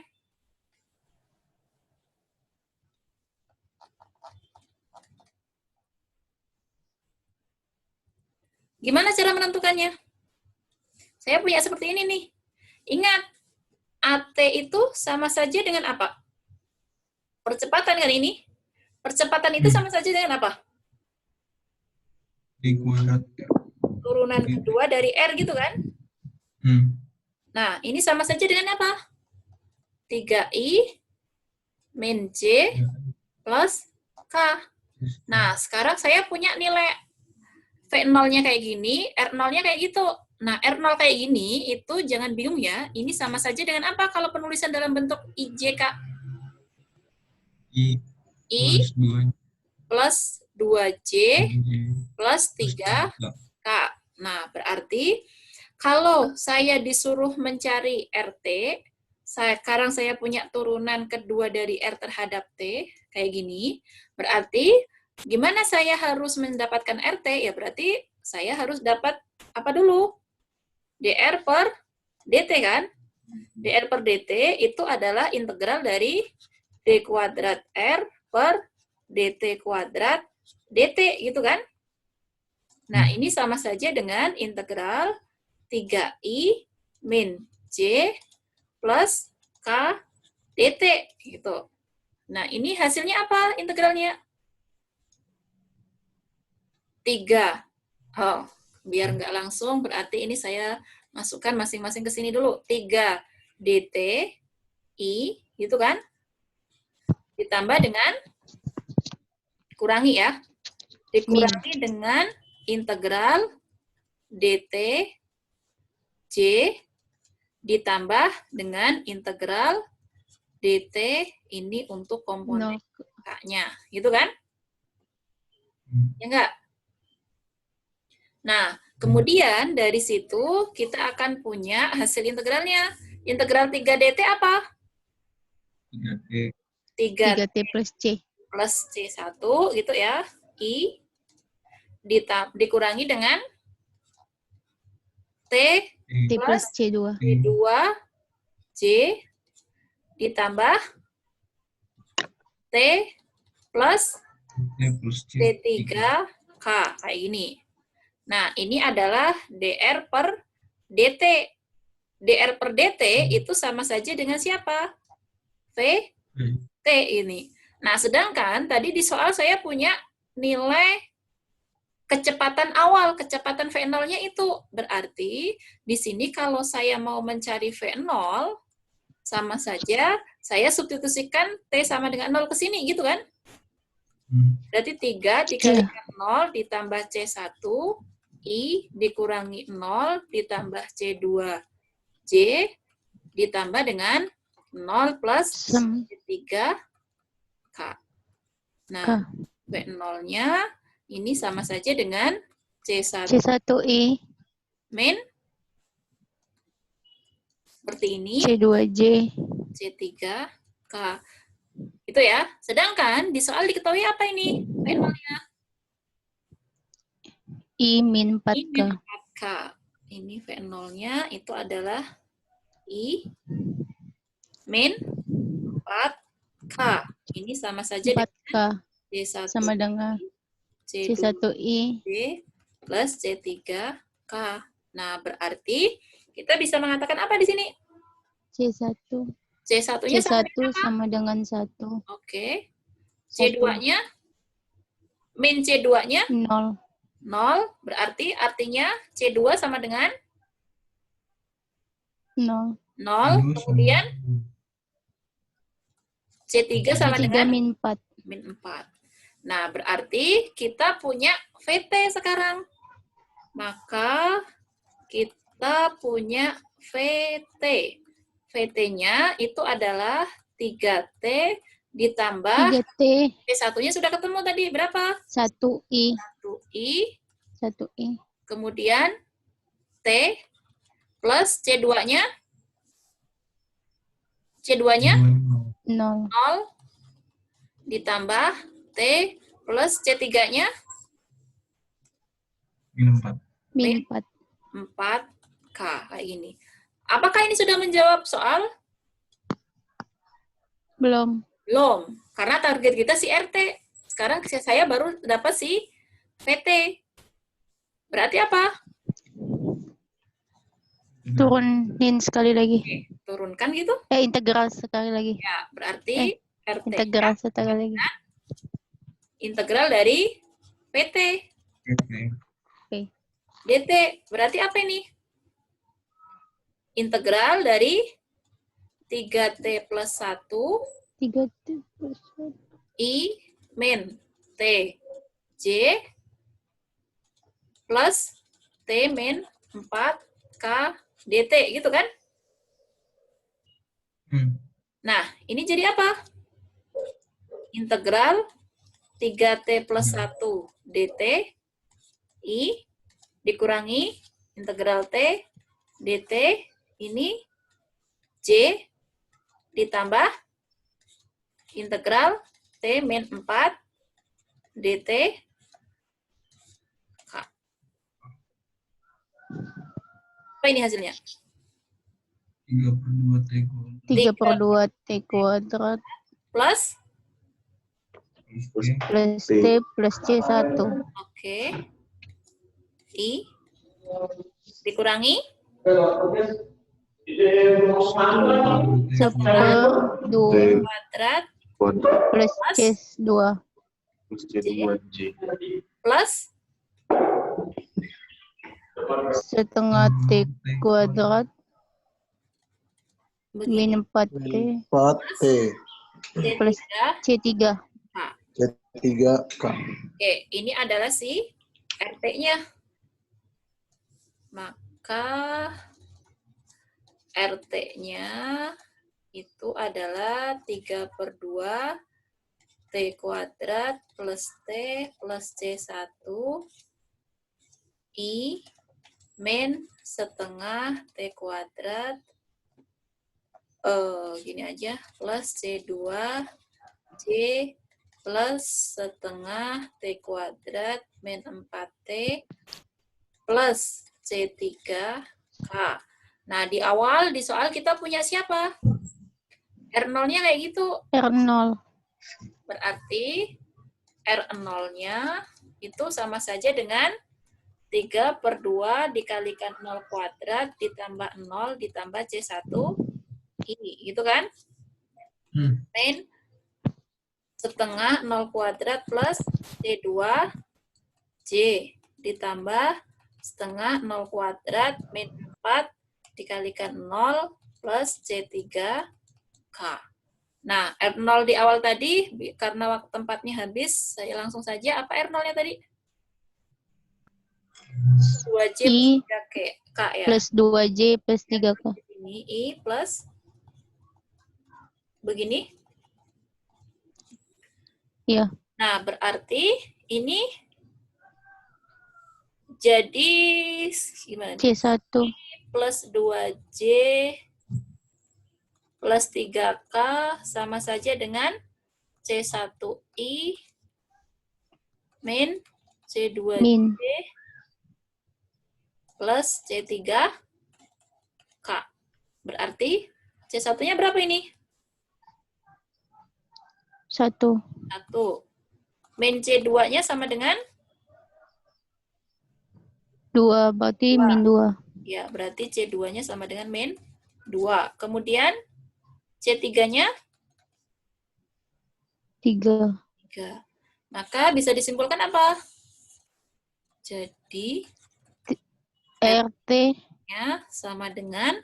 Gimana cara menentukannya? Saya punya seperti ini nih. Ingat, AT itu sama saja dengan apa? Percepatan kan ini? Percepatan itu sama saja dengan apa? D kuadrat. Turunan kedua dari R gitu kan? Nah, ini sama saja dengan apa? 3I min J plus K. Nah, sekarang saya punya nilai V0-nya kayak gini, R0-nya kayak gitu. Nah, R0 kayak gini, itu jangan bingung ya, ini sama saja dengan apa kalau penulisan dalam bentuk IJK? I plus 2J plus 3K. Nah, berarti kalau saya disuruh mencari RT, sekarang saya punya turunan kedua dari R terhadap T, kayak gini, berarti gimana saya harus mendapatkan RT? Ya berarti saya harus dapat apa dulu? DR per DT kan? DR per DT itu adalah integral dari D kuadrat R per DT kuadrat DT gitu kan? Nah, ini sama saja dengan integral 3I min J plus K DT gitu. Nah, ini hasilnya apa integralnya? 3. Oh, biar nggak langsung, berarti ini saya Masukkan masing-masing ke sini dulu. 3 dt I, gitu kan? Ditambah dengan, kurangi ya. Dikurangi dengan integral dt J ditambah dengan integral dt ini untuk komponen K-nya. Gitu kan? Ya enggak? Nah, kemudian dari situ kita akan punya hasil integralnya. Integral 3 dt apa? 3T. 3T plus C. Plus C1 gitu ya. I dikurangi dengan T T plus C2. T2 J ditambah T plus T plus C. T3 K. Kayak gini. Nah, ini adalah DR per DT. DR per DT itu sama saja dengan siapa? T ini. Nah, sedangkan tadi di soal saya punya nilai kecepatan awal, kecepatan V0-nya itu. Berarti di sini kalau saya mau mencari V0, sama saja saya substitusikan T sama dengan 0 ke sini, gitu kan? Berarti 3 dikalikan 0 ditambah C1, I dikurangi 0 ditambah C2, J ditambah dengan 0 plus C3, K. Nah, V0-nya ini sama saja dengan C1I min seperti ini. C2J C3K. Itu ya. Sedangkan di soal diketahui apa ini? V0-nya. I min 4K. I min 4K. Ini V0-nya itu adalah I min 4K. Ini sama saja 4K dengan C1 sama dengan C1I plus C3K. Nah, berarti kita bisa mengatakan apa di sini? C1. C1-nya sama dengan 1. Oke. C2-nya? Min C2-nya? 0. 0. Berarti artinya C2 sama dengan? 0. 0. Kemudian C3 sama C3 dengan? min 4. Min 4. Nah, berarti kita punya VT sekarang. Maka kita punya VT. VT-nya itu adalah 3T ditambah 3T. T1-nya sudah ketemu tadi. Berapa? 1I. 1I. Kemudian T plus C2-nya? C2-nya? 0. Ditambah T plus C3-nya? Min 4. Min 4. 4K. Kayak gini. Apakah ini sudah menjawab soal? Belum. Belum. Karena target kita si RT. Sekarang saya baru dapat si VT. Berarti apa? Turunin sekali lagi. Turunkan gitu? Integral sekali lagi. Ya, berarti RT. Integral sekali lagi. Integral dari PT. Oke. DT. Berarti apa ini? Integral dari 3T plus 1 3T plus 1 I min T J plus T min 4K DT, gitu kan? Nah, ini jadi apa? Integral 3T plus 1 DT I dikurangi integral T DT ini J ditambah integral T min 4 DT K. Apa ini hasilnya? 3 per 2 T kuadrat Plus? plus T plus C1. Oke. I dikurangi? 1/2 Kuadrat plus C2. plus setengah T kuadrat Begini. min 4T 4T plus C3. C3. C3K. Oke, ini adalah si RT-nya. Maka RT-nya itu adalah 3/2 T kuadrat plus T plus C1 I min setengah T kuadrat gini aja plus C2 J plus setengah T kuadrat min 4T plus C3K. Nah, di awal di soal kita punya siapa? R0-nya kayak gitu. R0. Berarti R0-nya itu sama saja dengan 3/2 dikalikan 0 kuadrat ditambah 0 ditambah C1 I. Gitu kan? Min setengah 0 kuadrat plus C2 J ditambah setengah 0 kuadrat min 4 dikalikan 0 plus C3K. Nah, R0 di awal tadi, karena waktu tempatnya habis, saya langsung saja. Apa R0-nya tadi? 2J I plus 3K ya. plus 2J plus 3K. Ini I plus begini. Iya. Nah, berarti ini jadi gimana? C1 Plus 2J plus 3K sama saja dengan C1I min C2J min plus C3K. Berarti C1-nya berapa ini? 1. 1. Min C2-nya sama dengan? 2, berarti min 2. Ya, berarti C2-nya sama dengan min 2. Kemudian C3-nya? 3. 3. Maka bisa disimpulkan apa? Jadi RT-nya sama dengan,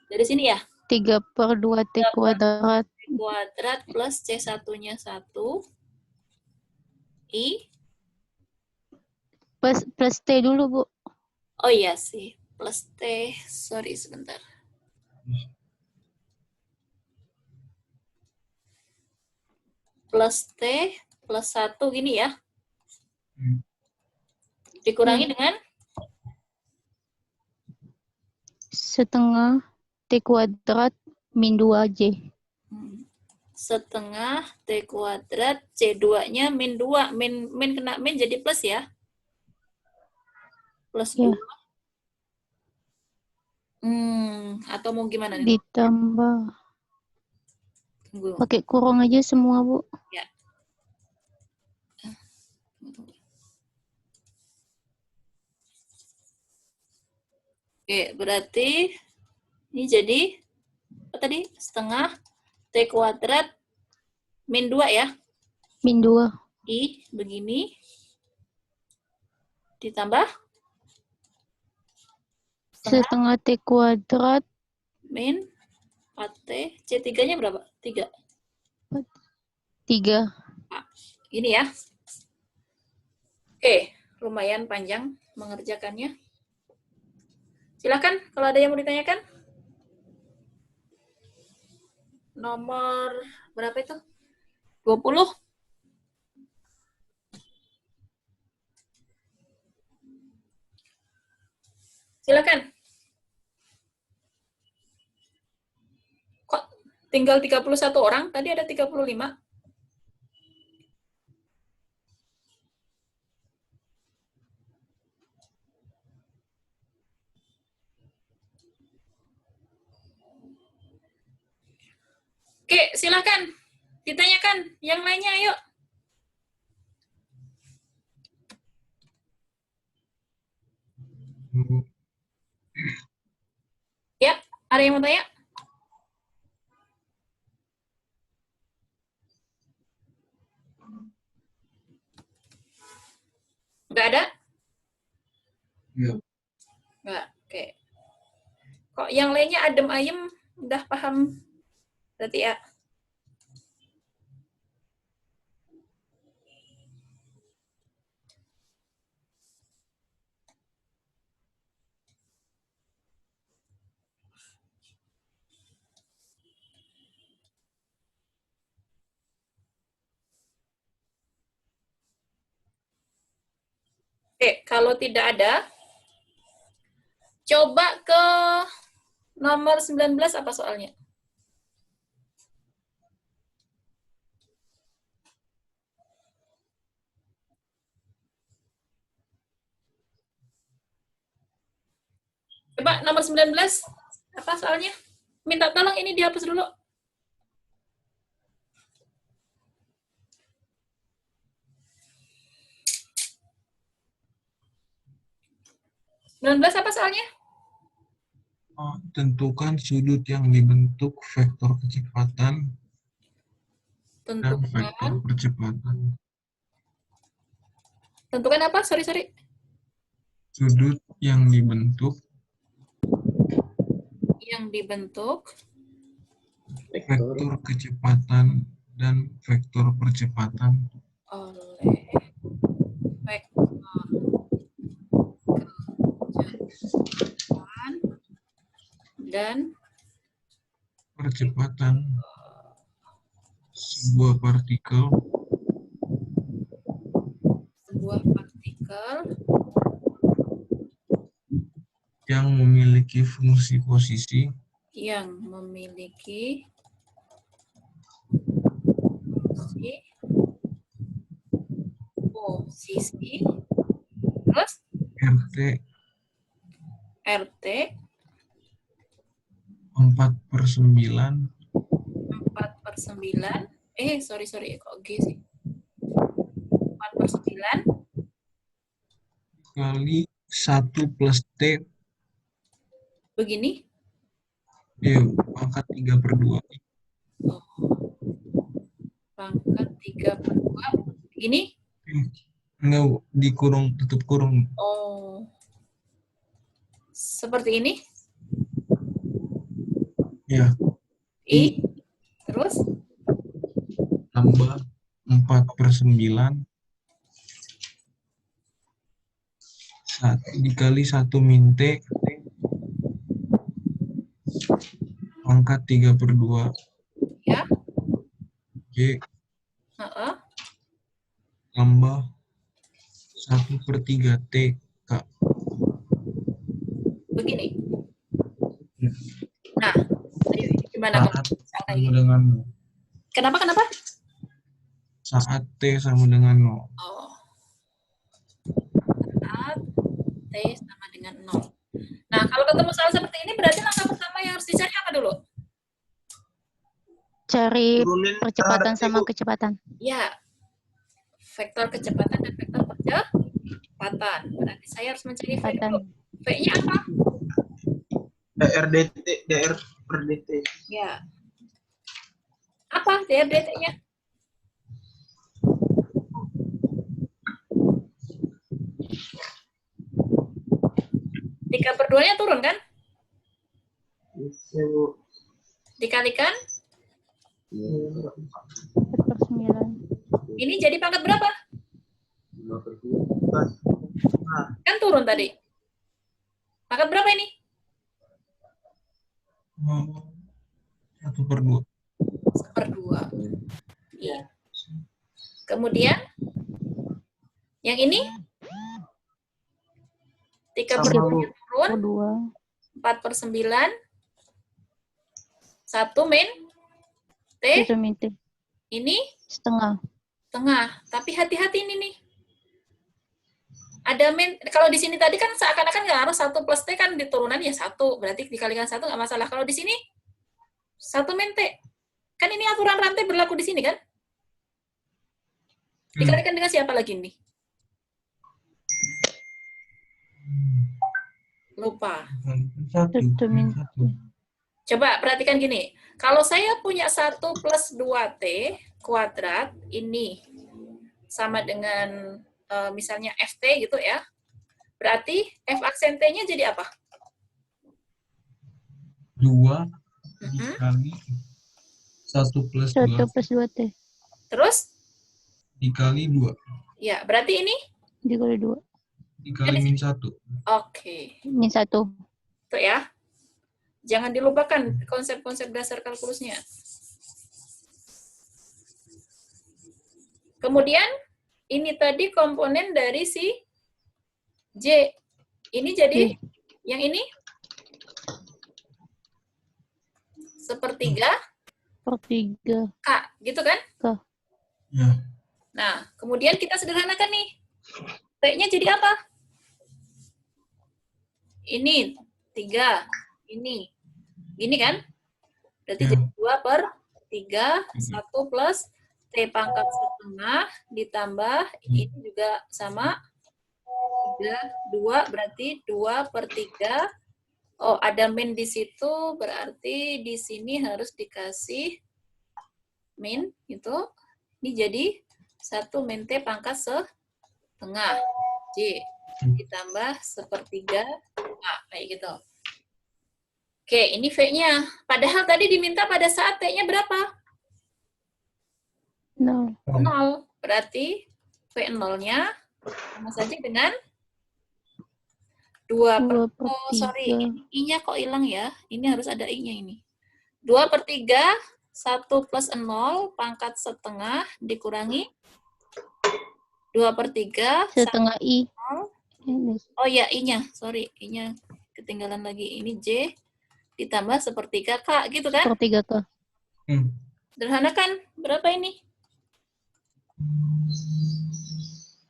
dari sini ya? 3/2 T kuadrat. T kuadrat plus C1-nya 1. I. Plus T dulu, Bu. Oh iya sih, plus T. Sorry, sebentar. Plus T plus 1 gini ya. Dikurangi dengan? Setengah T kuadrat min 2J. Setengah T kuadrat, C2-nya min 2. Min kena min jadi plus ya? Plus 2. Ya. Atau mau gimana nih? Ditambah. Tunggu. Pakai kurung aja semua, Bu. Ya. Oke, berarti ini jadi apa tadi? Setengah T kuadrat min 2 ya? Min 2. I begini. Ditambah? Setengah T kuadrat Min 4T. C3-nya berapa? 3. 3. Ini ya. Oke, lumayan panjang mengerjakannya. Silakan kalau ada yang mau ditanyakan. Nomor berapa itu? 20. Silakan. Kok tinggal 31 orang? Tadi ada 35. Oke, silakan. Ditanyakan. Yang lainnya, ayo. Ya, ada yang mau tanya? Nggak ada? Iya. Enggak, oke. Kok yang lainnya adem ayem, udah paham berarti ya? Oke, kalau tidak ada, coba ke nomor 19 apa soalnya? Coba nomor 19, apa soalnya? Minta tolong ini dihapus dulu. Belas apa soalnya? Tentukan sudut yang dibentuk vektor kecepatan dan vektor Tentukan. percepatan. Tentukan apa? Sorry. Sudut yang dibentuk vektor kecepatan dan vektor percepatan oleh vektor kecepatan dan percepatan sebuah partikel yang memiliki fungsi posisi terus RT 4/9 sorry kok G sih 4/9 kali 1 plus T begini. pangkat 3/2 Pangkat 3/2 begini. Enggak, dikurung, tutup kurung. Oh, seperti ini. Ya. Terus tambah 4/9 dikali 1 min T pangkat 3/2 ya. J tambah 1/3 T Kak. Begini. Nah, gimana saat sama dengan 0. Kenapa? Saat T sama dengan 0. Oh. Saat T sama dengan 0. Nah, kalau ketemu soal seperti ini berarti langkah pertama yang harus dicari apa dulu? Cari percepatan sama kecepatan. Ya. Vektor kecepatan dan vektor percepatan. Berarti saya harus mencari V dulu. V-nya apa? dr per dt. Ya. Apa dr dt-nya? Tiga per 2-nya turun kan? Dikalikan? 4/9. Ini jadi pangkat berapa? Kan turun tadi. Pangkat berapa ini? 1/2. 1/2. Iya. Kemudian yang ini 3/2 turun. 4/9. 1 min T. Ini setengah. Tapi hati-hati ini nih. Ada min, kalau di sini tadi kan seakan-akan nggak harus 1 plus T kan di turunan ya 1. Berarti dikalikan 1 nggak masalah. Kalau di sini 1 min T. Kan ini aturan rantai berlaku di sini kan? Dikalikan dengan siapa lagi nih? Lupa. 1 min 1. Coba perhatikan gini. Kalau saya punya 1 plus 2T kuadrat, ini sama dengan misalnya FT gitu ya. Berarti F aksen T-nya jadi apa? 2 Mhm. dikali 1 plus 1 2 plus 2 T. Terus? dikali 2 Ya, berarti ini? Dikali 2. dikali min 1. Oke. Ini 1. Tuh ya. Jangan dilupakan konsep-konsep dasar kalkulusnya. Kemudian, ini tadi komponen dari si J. Ini jadi, yang ini? Sepertiga Per 3. K, gitu kan? Ya. Nah, kemudian kita sederhanakan nih. T-nya jadi apa? Ini, 3. Ini kan? Berarti Ya. jadi 2/3, 1 plus T pangkat setengah ditambah, ini juga sama. 2, berarti 2/3. Oh, ada min di situ, berarti di sini harus dikasih min, itu. Ini jadi 1 min T pangkat setengah. J. Ditambah 1/3 K, kayak gitu. Oke, ini V-nya. Padahal tadi diminta pada saat T-nya berapa? 0. 0. Berarti V0-nya sama saja dengan 2 per... 2 per Oh, sorry. 3. I-nya kok hilang ya? Ini harus ada I-nya ini. 2/3, 1 plus 0, pangkat setengah, dikurangi 2/3. Setengah I. Oh ya, I-nya. Sorry, I-nya ketinggalan lagi. Ini J ditambah 1/3 K, gitu kan? Per 3 K. Sederhanakan. Berapa ini?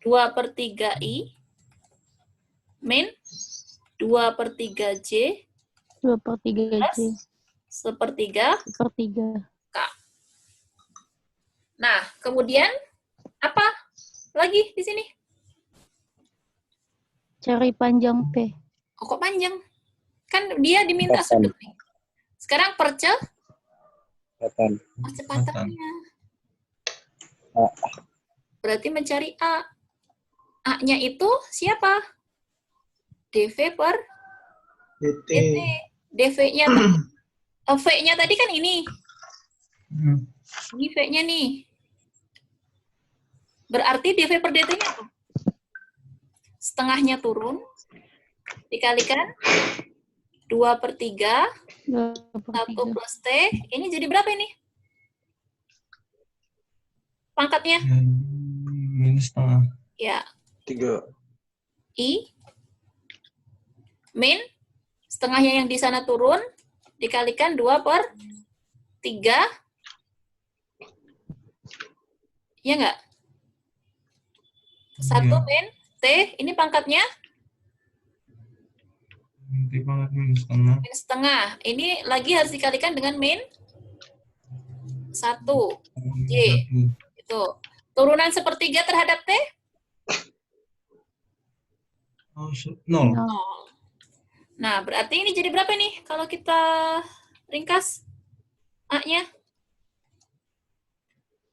2/3 I min 2/3 J 2/3 J. 1/3 Per 3. K. Nah, kemudian apa lagi di sini? Cari panjang P. Oh, kok panjang? Kan dia diminta sudut nih. Sekarang percepatannya. Berarti mencari A. A-nya itu siapa? DV per DT. DT. DV-nya tadi. V-nya tadi kan ini. Ini V-nya nih. Berarti DV per DT-nya apa? Setengahnya turun. Dikalikan 2/3. 1 plus T. Ini jadi berapa ini? Pangkatnya? Min setengah. Ya. 3. I. Min. Setengahnya yang di sana turun. Dikalikan 2/3. Iya nggak? 1 min T. Ini pangkatnya? Nanti pangkat min setengah. Min setengah. Ini lagi harus dikalikan dengan min 1. J. Itu. Turunan 1/3 terhadap T? 0. 0. Nah, berarti ini jadi berapa nih kalau kita ringkas A-nya?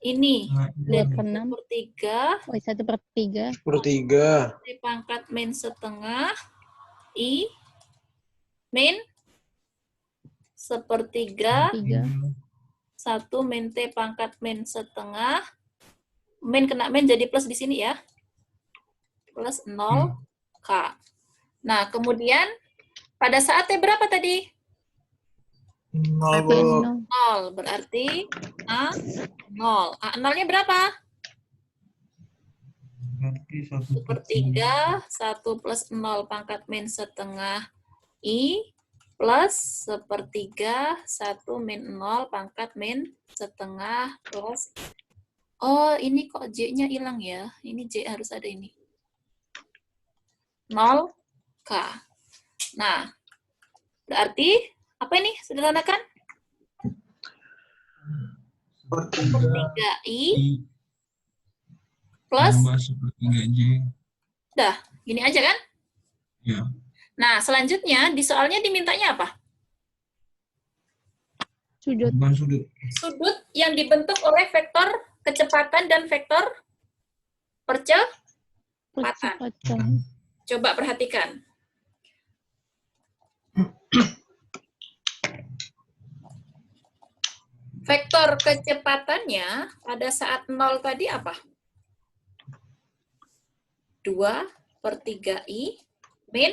Ini. 2/6. 1/3. 1/3. Per 3. T pangkat min setengah. I. Min 1/3. 1 min T pangkat min setengah. Min kena min jadi plus di sini ya. Plus 0 K. Nah, kemudian pada saat T berapa tadi? 0. 0. Berarti A 0. A 0-nya berapa? Berarti 1/3. 1 plus 0 pangkat min setengah I plus 1/3. 1 min 0 pangkat min setengah plus. Oh, ini kok J-nya hilang ya. Ini J harus ada ini. 0 K. Nah, berarti apa ini? Sederhanakan. 1/3 I plus. 1/3 J. Udah, gini aja kan? Ya. Nah, selanjutnya di soalnya dimintanya apa? Sudut. Bukan sudut. Sudut yang dibentuk oleh vektor kecepatan dan vektor percepatan. Percepatan. Coba perhatikan. Vektor kecepatannya pada saat 0 tadi apa? 2/3i min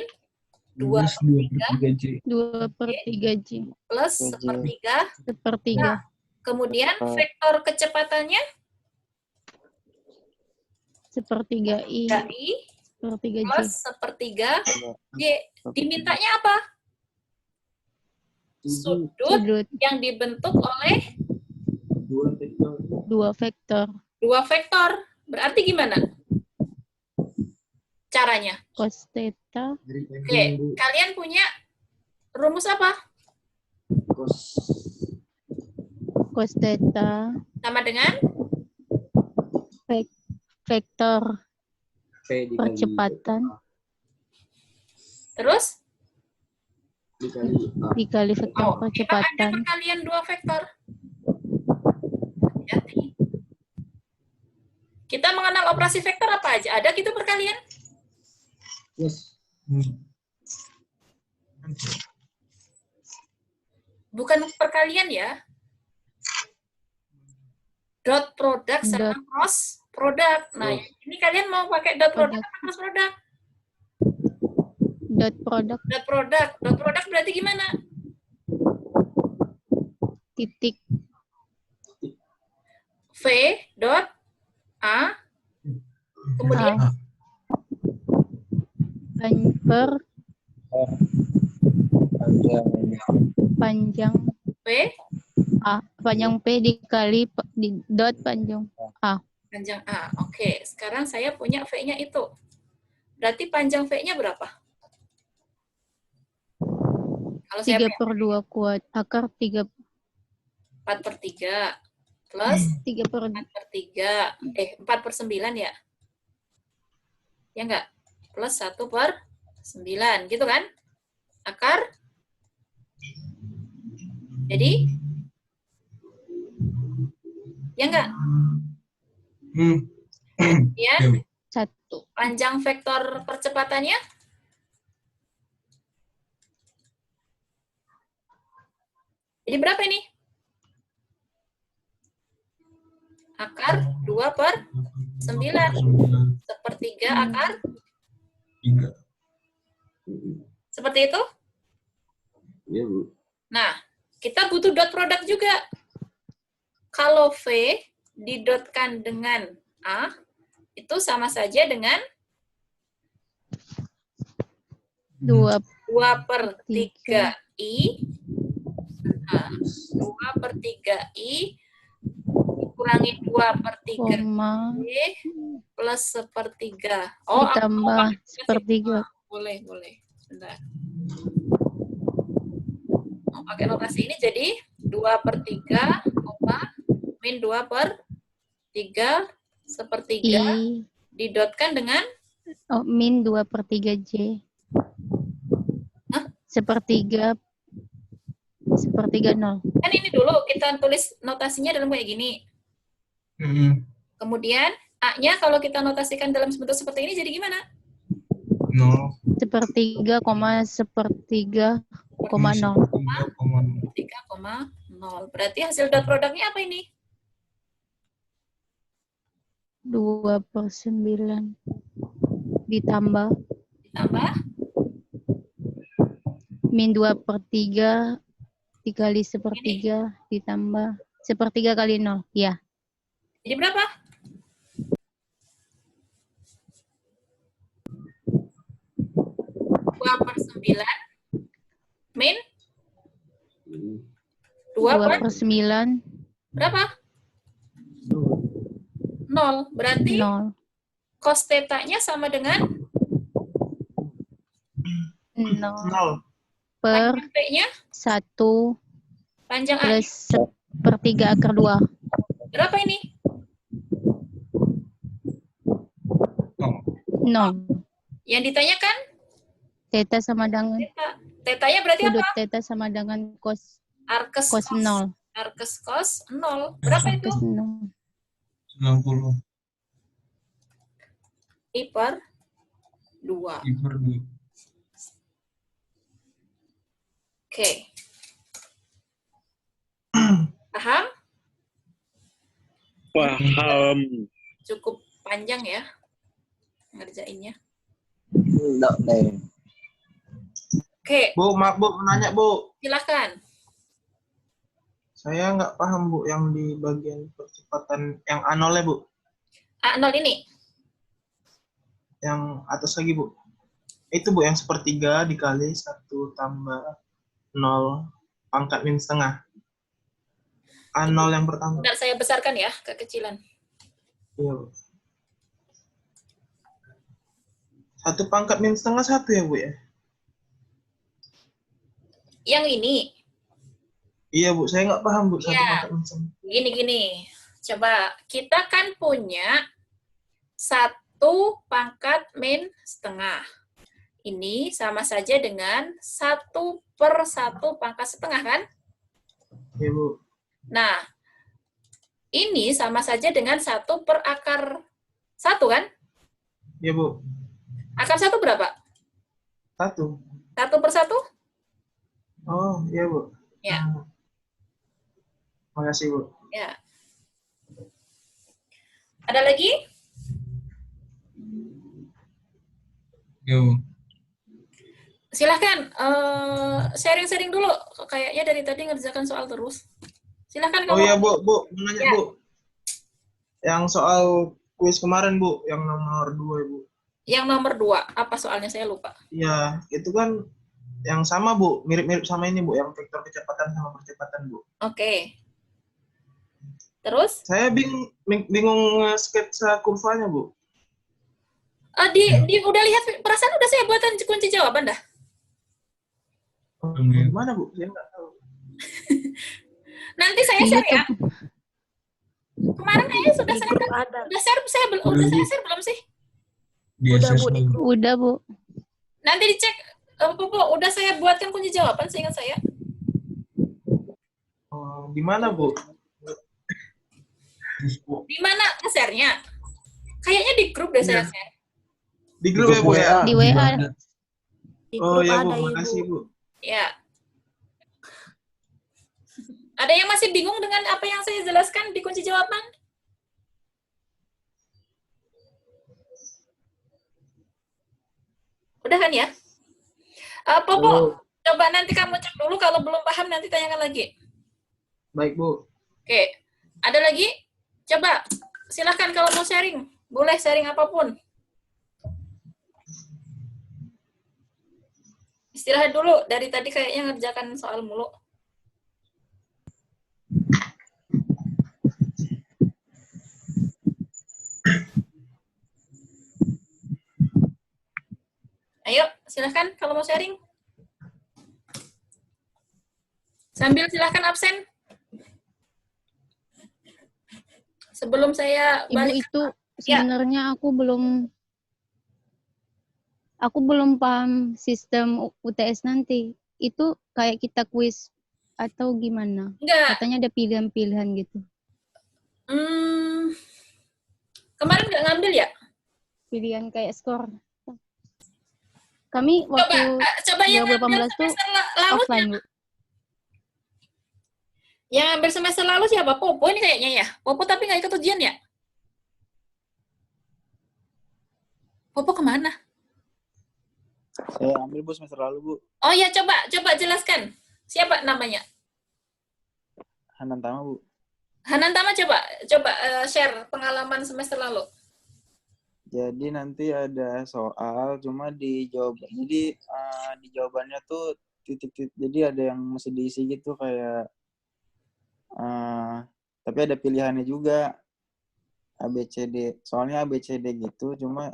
2/3 2/3J plus sepertiga. sepertiga. Kemudian vektor kecepatannya Sepertiga I 3i sepertiga J. plus sepertiga J. Dimintanya apa? Sudut Sudut yang dibentuk oleh dua vektor. dua vektor. Berarti gimana caranya? Cos theta Oke, kalian punya rumus apa? cos theta Sama dengan vektor percepatan terus? dikali vektor Oh, memang ada percepatan. perkalian dua vektor. Hati-hati. Kita mengenal operasi vektor apa aja? Ada gitu perkalian? Bukan perkalian ya. Dot product sama cross product. Nah, ini kalian mau pakai dot product atau cross product? Dot product Dot product. Dot product berarti gimana? titik V dot A kemudian per panjang V A, panjang P dikali di dot panjang A. panjang A. Oke, sekarang saya punya V-nya itu. Berarti panjang V-nya berapa? Kalau saya 3/2 kuat akar 3 4/3 plus 3/3 4/3 4/9 ya? Ya enggak? Plus 1/9 gitu kan? Akar jadi ya enggak? Ya, 1 panjang vektor percepatannya jadi berapa ini? Akar 2/9 sepertiga akar 3. seperti itu? Nah, kita butuh dot product juga. Kalau V didotkan dengan A, itu sama saja dengan 2/3I. Nah, 2/3I dikurangi 2/3 J plus sepertiga. Oh, ditambah sepertiga. boleh. Bentar. Mau pakai notasi ini jadi 2/3, min 2/3 sepertiga I didotkan dengan min 2/3 J. Sepertiga 0. Kan ini dulu kita tulis notasinya dalam kayak gini. Kemudian A-nya kalau kita notasikan dalam bentuk seperti ini jadi gimana? 0. Sepertiga, sepertiga, 0. 3,0. Berarti hasil dot produknya apa ini? 2/9 ditambah min 2/3 dikali sepertiga ditambah sepertiga kali 0. Ya. Jadi berapa? Dua per 9 min 2/9 berapa? 0. Berarti 0 cos theta-nya sama dengan 0 per panjang P-nya 1 panjang A plus sepertiga akar 2. berapa ini? 0. Yang ditanyakan Theta sama dengan theta. Theta-nya berarti sudut apa? theta sama dengan cos Arkes cos 0. Arkes cos 0. Berapa itu? Cos 0. 90. I per 2. I/2. Oke. Paham? Paham. Cukup panjang ya ngerjainnya. Enggak, Neng. Oke, Bu, maaf Bu, menanya Bu. silakan. Saya nggak paham Bu yang di bagian percepatan yang A0 ya Bu. A0 ini. Yang atas lagi Bu. Itu Bu yang sepertiga dikali 1 tambah 0 pangkat min setengah. A0 yang pertama. Bentar, saya besarkan ya, kekecilan. Iya Bu. 1 pangkat min setengah 1 ya Bu ya? Yang ini. Iya Bu, saya nggak paham Bu. 1 Iya. pangkat min setengah. Gini. Coba, kita kan punya 1 pangkat min setengah. Ini sama saja dengan 1/1 pangkat setengah kan? Iya Bu. Nah, ini sama saja dengan 1 per akar 1 kan? Iya Bu. Akar 1 berapa? 1. 1/1? Oh, iya Bu. Ya. Makasih Bu. Ya. Ada lagi? Yo. Silahkan sharing-sharing dulu. Kayaknya dari tadi ngerjakan soal terus. Silahkan Oh kalau iya Bu, mau nanya Ya. Bu. Yang soal kuis kemarin Bu, yang nomor 2 Bu. yang nomor 2. Apa soalnya? Saya lupa. Iya, itu kan yang sama Bu, mirip-mirip sama ini Bu, yang vektor kecepatan sama percepatan Bu. Oke. Terus? Saya bingung sketsa kurvanya Bu. Udah lihat, perasaan udah saya buatan kunci jawaban dah. Gimana Bu? Saya nggak tahu. Nanti saya share ya. Kemarin kayaknya sudah saya ada. udah saya share belum sih? Udah, Bu, di grup. Udah, Bu. Nanti dicek, Popo, udah saya buatkan kunci jawaban seingat saya. Oh, di mana Bu? Di mana share-nya? Kayaknya di grup deh saya share. Di grup ya Bu ya? Di WA. Di Oh grup ya Bu, ada, Ibu. makasih Bu. Ya. Ada yang masih bingung dengan apa yang saya jelaskan di kunci jawaban? Udah kan ya? Popo, coba nanti kamu cek dulu, kalau belum paham nanti tanyakan lagi. Baik Bu. Oke, ada lagi? Coba, silahkan kalau mau sharing. Boleh sharing apapun. Istirahat dulu, dari tadi kayaknya ngerjakan soal mulu. Ayo, silahkan kalau mau sharing. Sambil silahkan absen. Sebelum saya Ibu, balik. itu Ya. sebenarnya aku belum paham sistem UTS nanti. Itu kayak kita kuis atau gimana? Enggak. Katanya ada pilihan-pilihan gitu. Kemarin nggak ngambil ya? Pilihan kayak skor. Kami waktu Coba yang ngambil 2018 tuh semester lalu offline, Bu. Yang ambil semester lalu siapa? Popo ini kayaknya ya. Popo tapi nggak ikut ujian ya? Popo kemana? Saya ambil Bu semester lalu Bu. Oh ya, coba jelaskan. Siapa namanya? Hanan Tama Bu. Hanantama, coba share pengalaman semester lalu. Jadi nanti ada soal, cuma di jawabannya tuh titik-titik. Jadi ada yang mesti diisi gitu kayak, tapi ada pilihannya juga ABCD. Soalnya ABCD gitu, cuma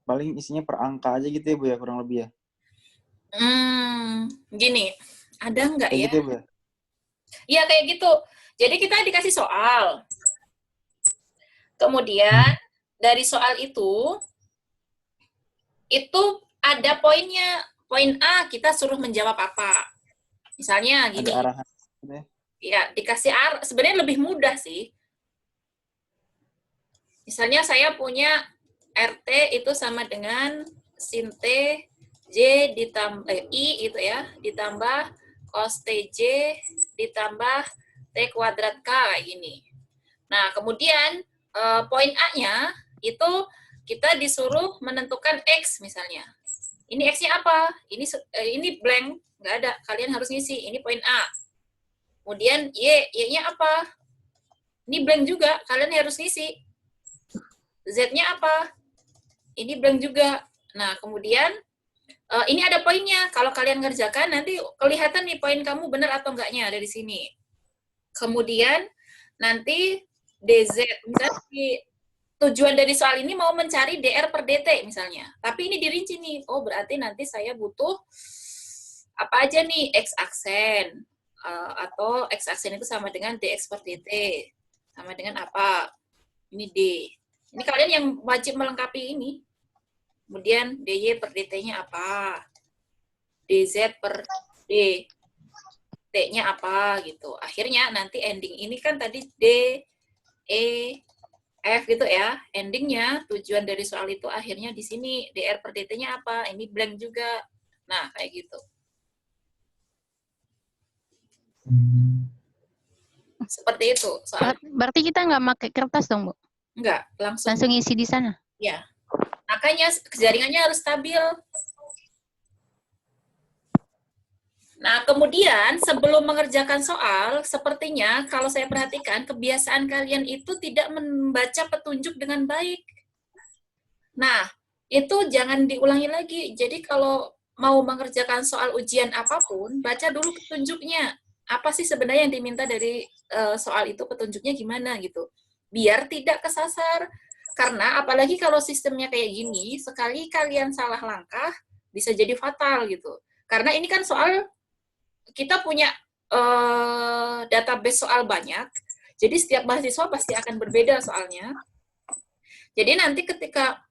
paling isinya per angka aja gitu ya Bu ya, kurang lebih ya. Gini, ada nggak Kayak ya? gitu ya Bu ya? Iya kayak gitu. Jadi kita dikasih soal. Kemudian dari soal itu ada poinnya. Poin A kita suruh menjawab apa. Misalnya gini. Ada arahan. Ya, dikasih arah. Sebenarnya lebih mudah sih. Misalnya saya punya RT itu sama dengan sin T J ditambah I itu ya, ditambah cos TJ ditambah T kuadrat K kayak gini. Nah, kemudian poin A-nya itu kita disuruh menentukan X misalnya. Ini X-nya apa? Ini blank, nggak ada. Kalian harus ngisi. Ini poin A. Kemudian Y-nya apa? Ini blank juga. Kalian harus ngisi. Z-nya apa? Ini blank juga. Nah, kemudian ini ada poinnya. Kalau kalian ngerjakan, nanti kelihatan nih poin kamu benar atau enggaknya ada di sini. Kemudian nanti DZ, misalnya tujuan dari soal ini mau mencari DR per DT misalnya. Tapi ini dirinci nih. Oh, berarti nanti saya butuh apa aja nih? X aksen. Atau X aksen itu sama dengan DX per DT. Sama dengan apa? Ini D. Ini kalian yang wajib melengkapi ini. Kemudian DY per DT-nya apa? DZ per D. T-nya apa gitu. Akhirnya nanti ending ini kan tadi D, E, F gitu ya. Endingnya tujuan dari soal itu akhirnya di sini DR per DT-nya apa? Ini blank juga. Nah, kayak gitu. Seperti itu. Berarti kita nggak pakai kertas dong, Bu? Enggak, langsung isi di sana. Ya. Makanya jaringannya harus stabil. Nah, kemudian sebelum mengerjakan soal, sepertinya kalau saya perhatikan, kebiasaan kalian itu tidak membaca petunjuk dengan baik. Nah, itu jangan diulangi lagi. Jadi kalau mau mengerjakan soal ujian apapun, baca dulu petunjuknya. Apa sih sebenarnya yang diminta dari soal itu, petunjuknya gimana gitu. Biar tidak kesasar. Karena apalagi kalau sistemnya kayak gini, sekali kalian salah langkah, bisa jadi fatal gitu. Karena ini kan soal, kita punya database soal banyak, jadi setiap mahasiswa pasti akan berbeda soalnya. Jadi nanti ketika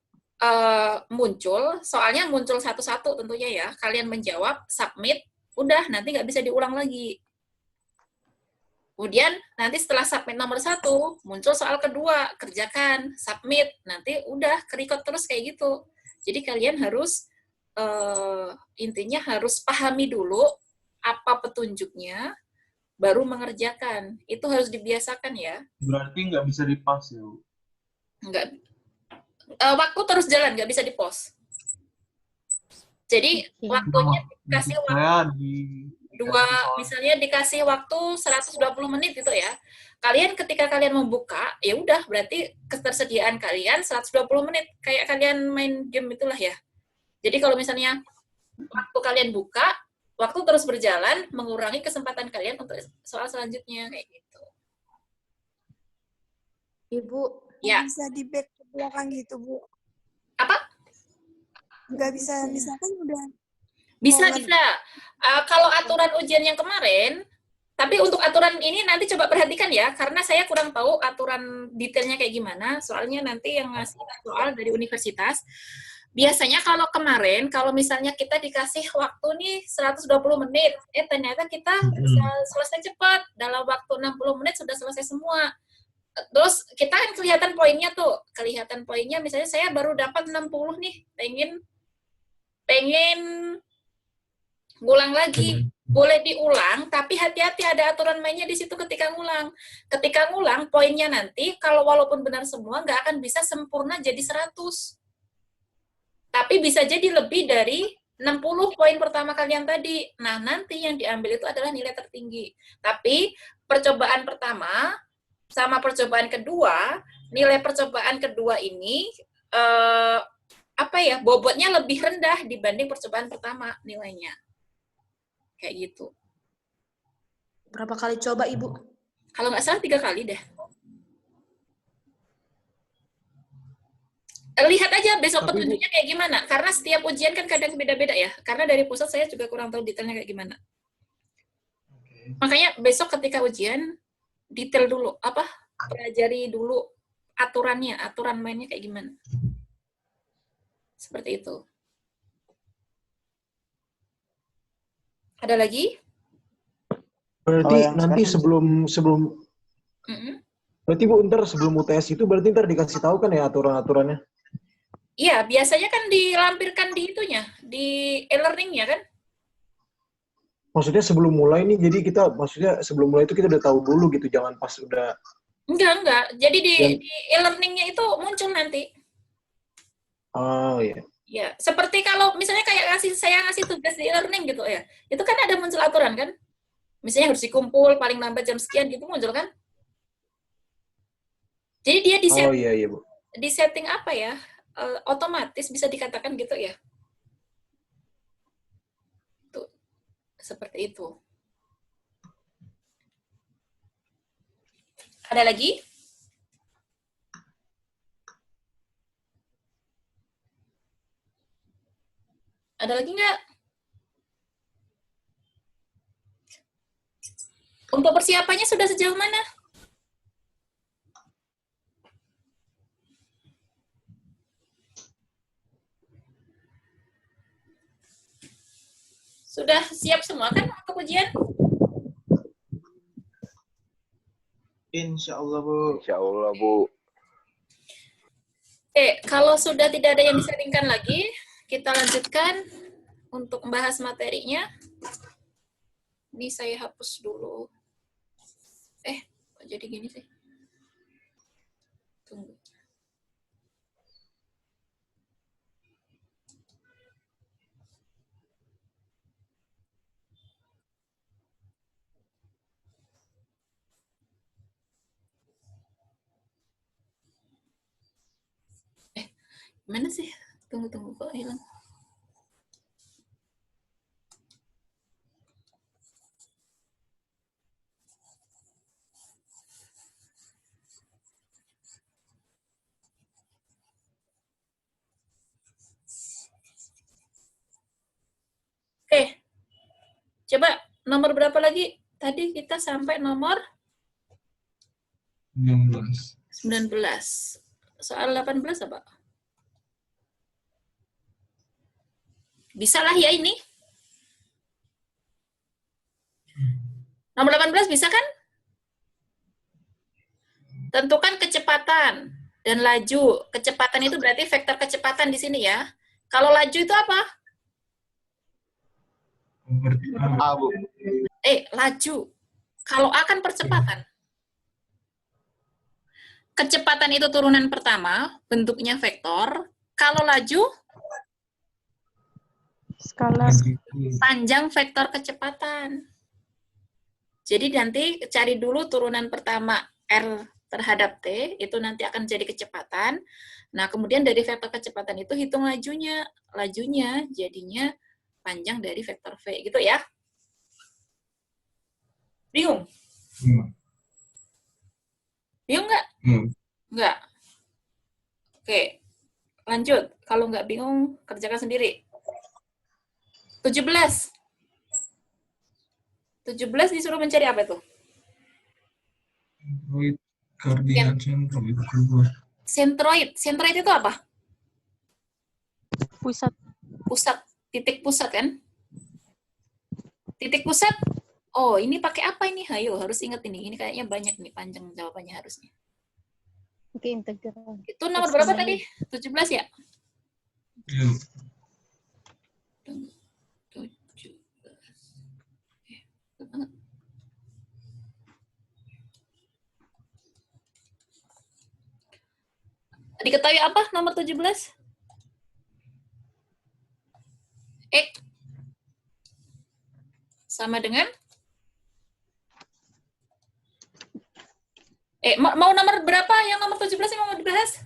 muncul, soalnya muncul satu-satu tentunya ya, kalian menjawab, submit, udah, nanti nggak bisa diulang lagi. Kemudian nanti setelah submit nomor 1, muncul soal kedua, kerjakan, submit, nanti udah ke-record terus kayak gitu. Jadi kalian harus, intinya harus pahami dulu apa petunjuknya, baru mengerjakan. Itu harus dibiasakan ya. Berarti nggak bisa di-pas ya, Bu? Nggak. Waktu terus jalan, nggak bisa di-pause. Jadi waktunya dikasih waktu misalnya dikasih waktu 120 menit gitu ya. Kalian ketika kalian membuka, ya udah berarti ketersediaan kalian 120 menit kayak kalian main game itulah ya. Jadi kalau misalnya waktu kalian buka, waktu terus berjalan mengurangi kesempatan kalian untuk soal selanjutnya kayak gitu. Ibu, ya. Bisa di back ke belakang gitu, Bu? Apa? Nggak bisa, misalkan udah Bisa. Kalau aturan ujian yang kemarin, tapi untuk aturan ini nanti coba perhatikan ya, karena saya kurang tahu aturan detailnya kayak gimana, soalnya nanti yang ngasih soal dari universitas, biasanya kalau kemarin, kalau misalnya kita dikasih waktu nih 120 menit, ternyata kita bisa selesai cepat, dalam waktu 60 menit sudah selesai semua. Terus kita kan kelihatan poinnya tuh, misalnya saya baru dapat 60 nih, pengen ngulang lagi, boleh diulang, tapi hati-hati ada aturan mainnya di situ ketika ngulang. Ketika ngulang, poinnya nanti, kalau walaupun benar semua, nggak akan bisa sempurna jadi 100. Tapi bisa jadi lebih dari 60 poin pertama kalian tadi. Nah, nanti yang diambil itu adalah nilai tertinggi. Tapi, percobaan pertama sama percobaan kedua, nilai percobaan kedua ini, bobotnya lebih rendah dibanding percobaan pertama nilainya. Kayak gitu. Berapa kali coba, Ibu? Kalau nggak salah 3 kali deh. Lihat aja besok petunjuknya kayak gimana. Karena setiap ujian kan kadang beda-beda ya. Karena dari pusat saya juga kurang tahu detailnya kayak gimana. Makanya besok ketika ujian, detail dulu. Pelajari dulu aturannya, aturan mainnya kayak gimana. Seperti itu. Ada lagi? Berarti nanti sebelum berarti Bu, ntar sebelum UTS itu berarti ntar dikasih tahu kan ya aturan-aturannya? Iya, biasanya kan dilampirkan di itunya, di e-learning-nya kan? Maksudnya sebelum mulai nih, jadi kita maksudnya sebelum mulai itu kita udah tahu dulu gitu, jangan pas udah Enggak. Jadi di yang e-learning-nya itu muncul nanti. oh ya. Ya, seperti kalau misalnya kayak saya ngasih tugas di e-learning gitu ya. Itu kan ada muncul aturan kan? Misalnya harus dikumpul paling lambat jam sekian gitu muncul kan? Jadi dia Oh iya iya, Bu. di setting apa ya? Otomatis bisa dikatakan gitu ya. Tuh, seperti itu. Ada lagi? Ada lagi nggak? Untuk persiapannya sudah sejauh mana? Sudah siap semua kan untuk ujian? Insya Allah, Bu. Insya Allah, Bu. Oke, kalau sudah tidak ada yang disaringkan lagi, kita lanjutkan untuk membahas materinya. Ini saya hapus dulu. Kok jadi gini sih? Tunggu. Mana sih? Tunggu kok hilang. Oke. Coba nomor berapa lagi? Tadi kita sampai nomor 19. 19. Soal 18 apa? Bisa lah ya ini. Nomor 18 bisa kan? Tentukan kecepatan dan laju. Kecepatan itu berarti vektor kecepatan di sini ya. Kalau laju itu apa? Laju. Kalau A kan percepatan. Kecepatan itu turunan pertama, bentuknya vektor. Kalau laju, Skalar. panjang vektor kecepatan. Jadi nanti cari dulu turunan pertama R terhadap T, itu nanti akan jadi kecepatan. Nah, kemudian dari vektor kecepatan itu hitung lajunya. Lajunya jadinya panjang dari vektor V, gitu ya. Bingung? Bingung nggak? Nggak. Oke, lanjut. Kalau nggak bingung, kerjakan sendiri. 17. 17 disuruh mencari apa itu? Koordinat sentroid. Sentroid. Sentroid itu apa? Pusat. Pusat. Titik pusat kan? Titik pusat. Oh, ini pakai apa ini? Ayo, harus ingat ini. Ini kayaknya banyak nih, panjang jawabannya harusnya. Oke, integral. Itu nomor berapa tadi? 17 ya? Iya. Tunggu. 17. Diketahui apa nomor 17? X sama dengan mau nomor berapa yang nomor 17 yang mau dibahas?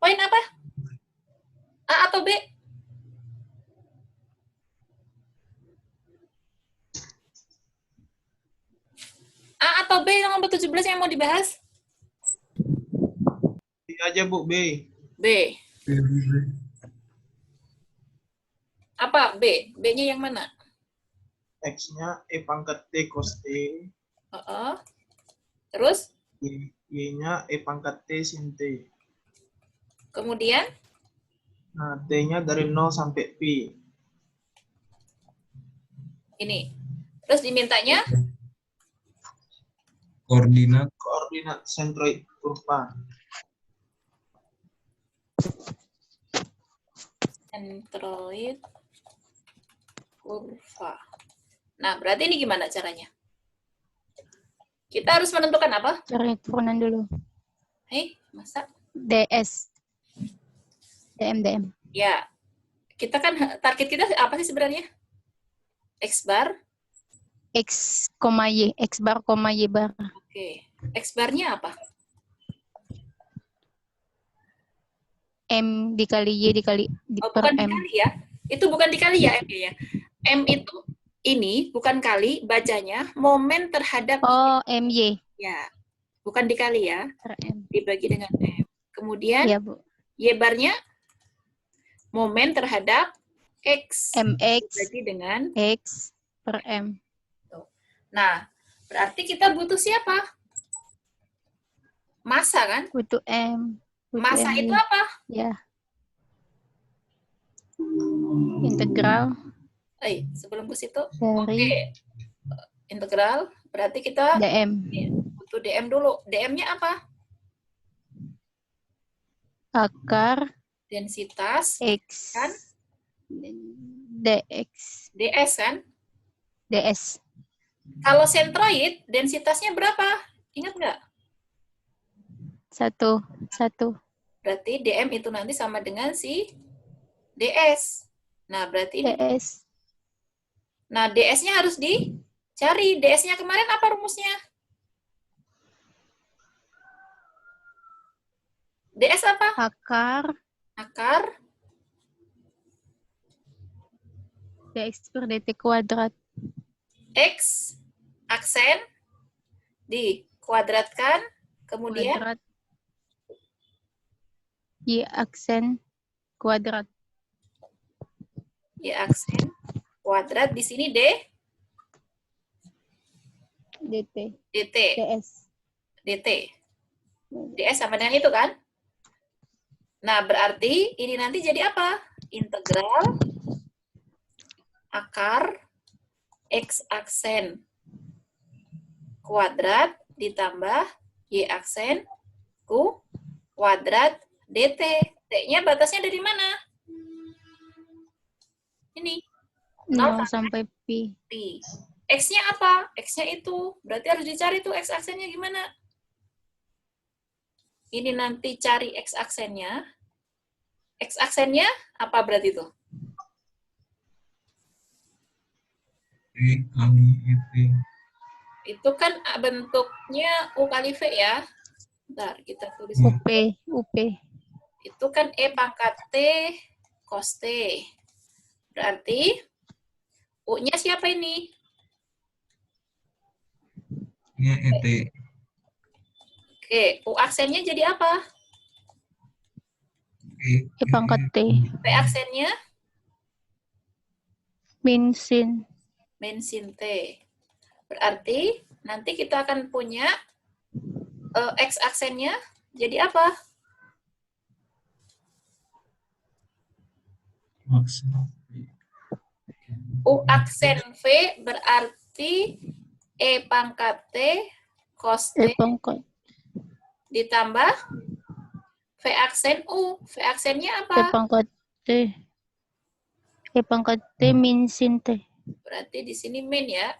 Poin apa? A atau B? A atau B yang nomor 17 yang mau dibahas? B aja, Bu, B. B. Apa B? B-nya yang mana? X-nya E pangkat T cos T. Terus? Y-nya E pangkat T sin T. Kemudian? Nah, T-nya dari 0 sampai Pi. Ini. Terus dimintanya? Koordinat sentroid kurva. Sentroid kurva. Nah, berarti ini gimana caranya? Kita harus menentukan apa? Cari turunan dulu. Masa? DS. DM. Ya, kita kan target kita apa sih sebenarnya? X bar. X, Y. X bar, Y bar. Oke. X barnya apa? M dikali Y dikali per Bukan M. dikali ya. Itu bukan dikali ya M ya. M itu ini bukan kali, bacanya momen terhadap MY. Ya. Bukan dikali ya. Per M. Dibagi dengan M. Kemudian Iya, Bu. Y barnya momen terhadap X. MX Dibagi dengan X per M. Nah, berarti kita butuh siapa? Massa kan? Butuh M. Butuh Massa MY. itu apa? Ya. Integral Sebelum ke situ. dari Oke. Integral, berarti kita DM. butuh DM dulu. DM-nya apa? Akar Densitas X kan? DX. DS kan? DS. Kalau sentroid, densitasnya berapa? Ingat nggak? 1. Berarti DM itu nanti sama dengan si DS. Nah, berarti ini. DS. Nah, DS-nya harus dicari. DS-nya kemarin apa rumusnya? DS apa? Akar DX per DT kuadrat. X aksen dikuadratkan, kemudian Kuadrat. Y aksen kuadrat. Y aksen kuadrat, di sini DT. DT. DS. DT. DS sama dengan itu kan? Nah, berarti ini nanti jadi apa? Integral akar X aksen kuadrat ditambah Y aksen kuadrat DT. T-nya batasnya dari mana? Ini. 0 sampai Pi. Pi. X-nya apa? X-nya itu. Berarti harus dicari tuh X aksennya gimana? Ini nanti cari X aksennya. X aksennya apa berarti itu? E kali ET. Itu kan bentuknya U kali V ya. Bentar, kita tulis. UP. Itu kan E pangkat T cos T. Berarti U-nya siapa ini? Ya ET. Oke, U aksennya jadi apa? E pangkat T. V aksennya Min sin. min sin T. Berarti nanti kita akan punya X aksennya jadi apa? U aksen V berarti E pangkat T cos T ditambah V aksen U. V aksennya E apa? pangkat T. E pangkat T min sin T. Berarti di sini min ya.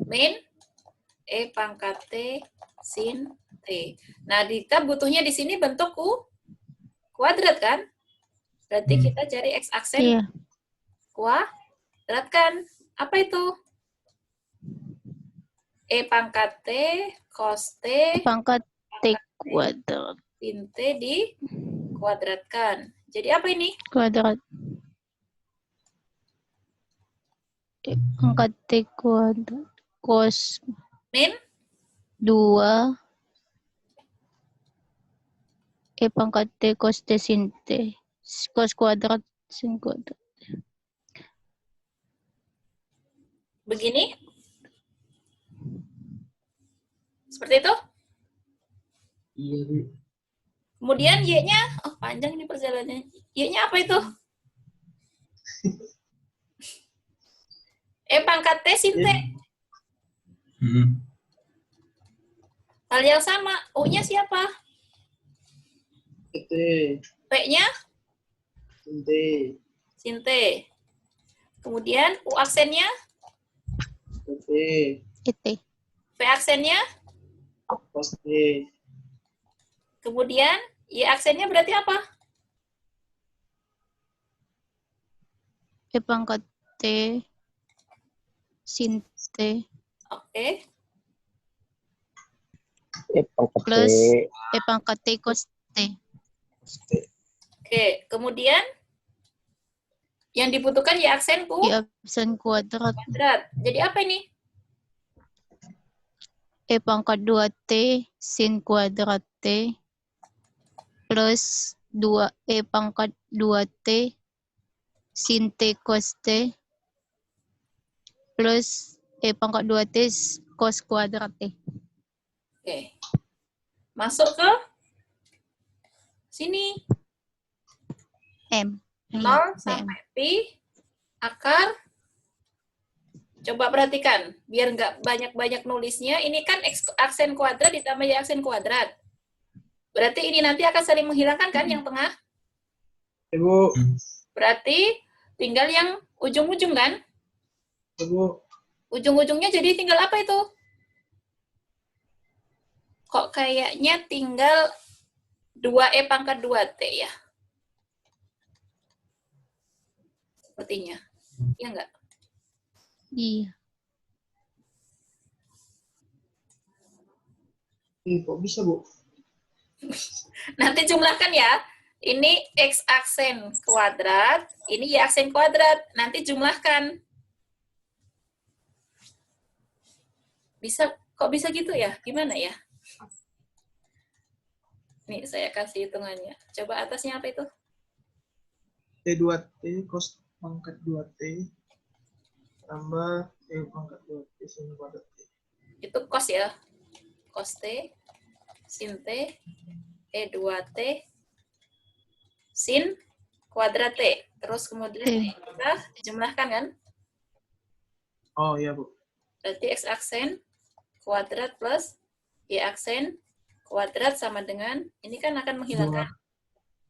Min E pangkat T sin T. Nah, kita butuhnya di sini bentuk U kuadrat kan? Berarti kita cari X aksen Iya. kuadrat kan? Apa itu? E pangkat T cos T E pangkat T kuadrat. sin T dikuadratkan. Jadi apa ini? Kuadrat. E pangkat T kuadrat. Cos Min 2 E pangkat T cos T sin T. Cos kuadrat sin kuadrat. begini? Seperti itu? Iya, Bu. Kemudian Y-nya, panjang ini perjalanannya. Y-nya apa itu? E pangkat T sin T. Hal yang sama. U-nya siapa? ET. P-nya? sin T. sin T. Kemudian U aksennya, T. ET. V aksennya, Cos T. kemudian Y aksennya berarti apa? E pangkat T sin T Oke. plus E pangkat T cos T. Oke, kemudian yang dibutuhkan Y aksen Q Y aksen kuadrat. kuadrat. Jadi apa ini? E pangkat 2T sin kuadrat T plus 2E pangkat 2T sin T cos T plus E pangkat 2T cos kuadrat T. Oke. Masuk ke sini. M. 0 sampai pi akar. Coba perhatikan, biar nggak banyak-banyak nulisnya. Ini kan X aksen kuadrat ditambah Y aksen kuadrat. Berarti ini nanti akan saling menghilangkan kan yang tengah? Ibu. Berarti tinggal yang ujung-ujung kan? Ibu. Ujung-ujungnya jadi tinggal apa itu? Kok kayaknya tinggal 2E pangkat 2T ya? Sepertinya. Iya nggak? Iya. Kok bisa, Bu? Nanti jumlahkan ya. Ini X aksen kuadrat, ini Y aksen kuadrat. Nanti jumlahkan. Bisa, kok bisa gitu ya? Gimana ya? Nih, saya kasih hitungannya. Coba atasnya apa itu? T2T cos pangkat 2T tambah T pangkat 2T sin kuadrat T. Itu cos ya. Cos T, sin T, E2T, sin kuadrat T. Terus kemudian kita jumlahkan kan? Oh iya, Bu. Berarti X aksen kuadrat plus Y aksen kuadrat sama dengan, ini kan akan menghilangkan.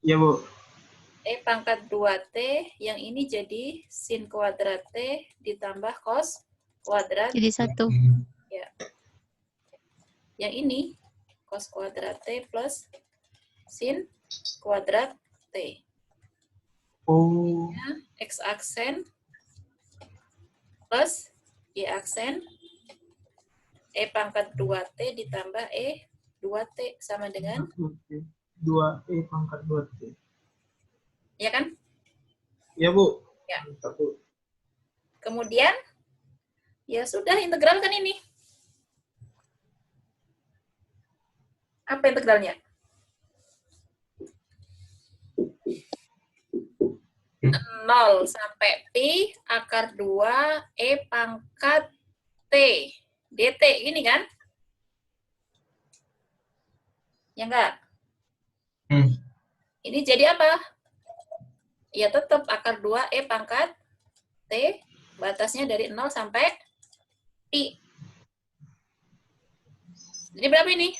Iya, Bu. E pangkat 2T, yang ini jadi sin kuadrat T ditambah cos kuadrat. Jadi 1. Ya. Yang ini, cos kuadrat T plus sin kuadrat T. Oh. Ya, X aksen plus Y aksen E pangkat 2T ditambah E 2T sama dengan 2E pangkat 2T. ya kan? Ya, Bu. Ya. Mantap, Bu. Kemudian ya sudah integral kan ini. Apa integralnya? 0 sampai pi akar 2 E pangkat T dt ini kan? Ya enggak? Ini jadi apa? Ya tetap akar 2 E pangkat T, batasnya dari 0 sampai pi. Jadi berapa ini?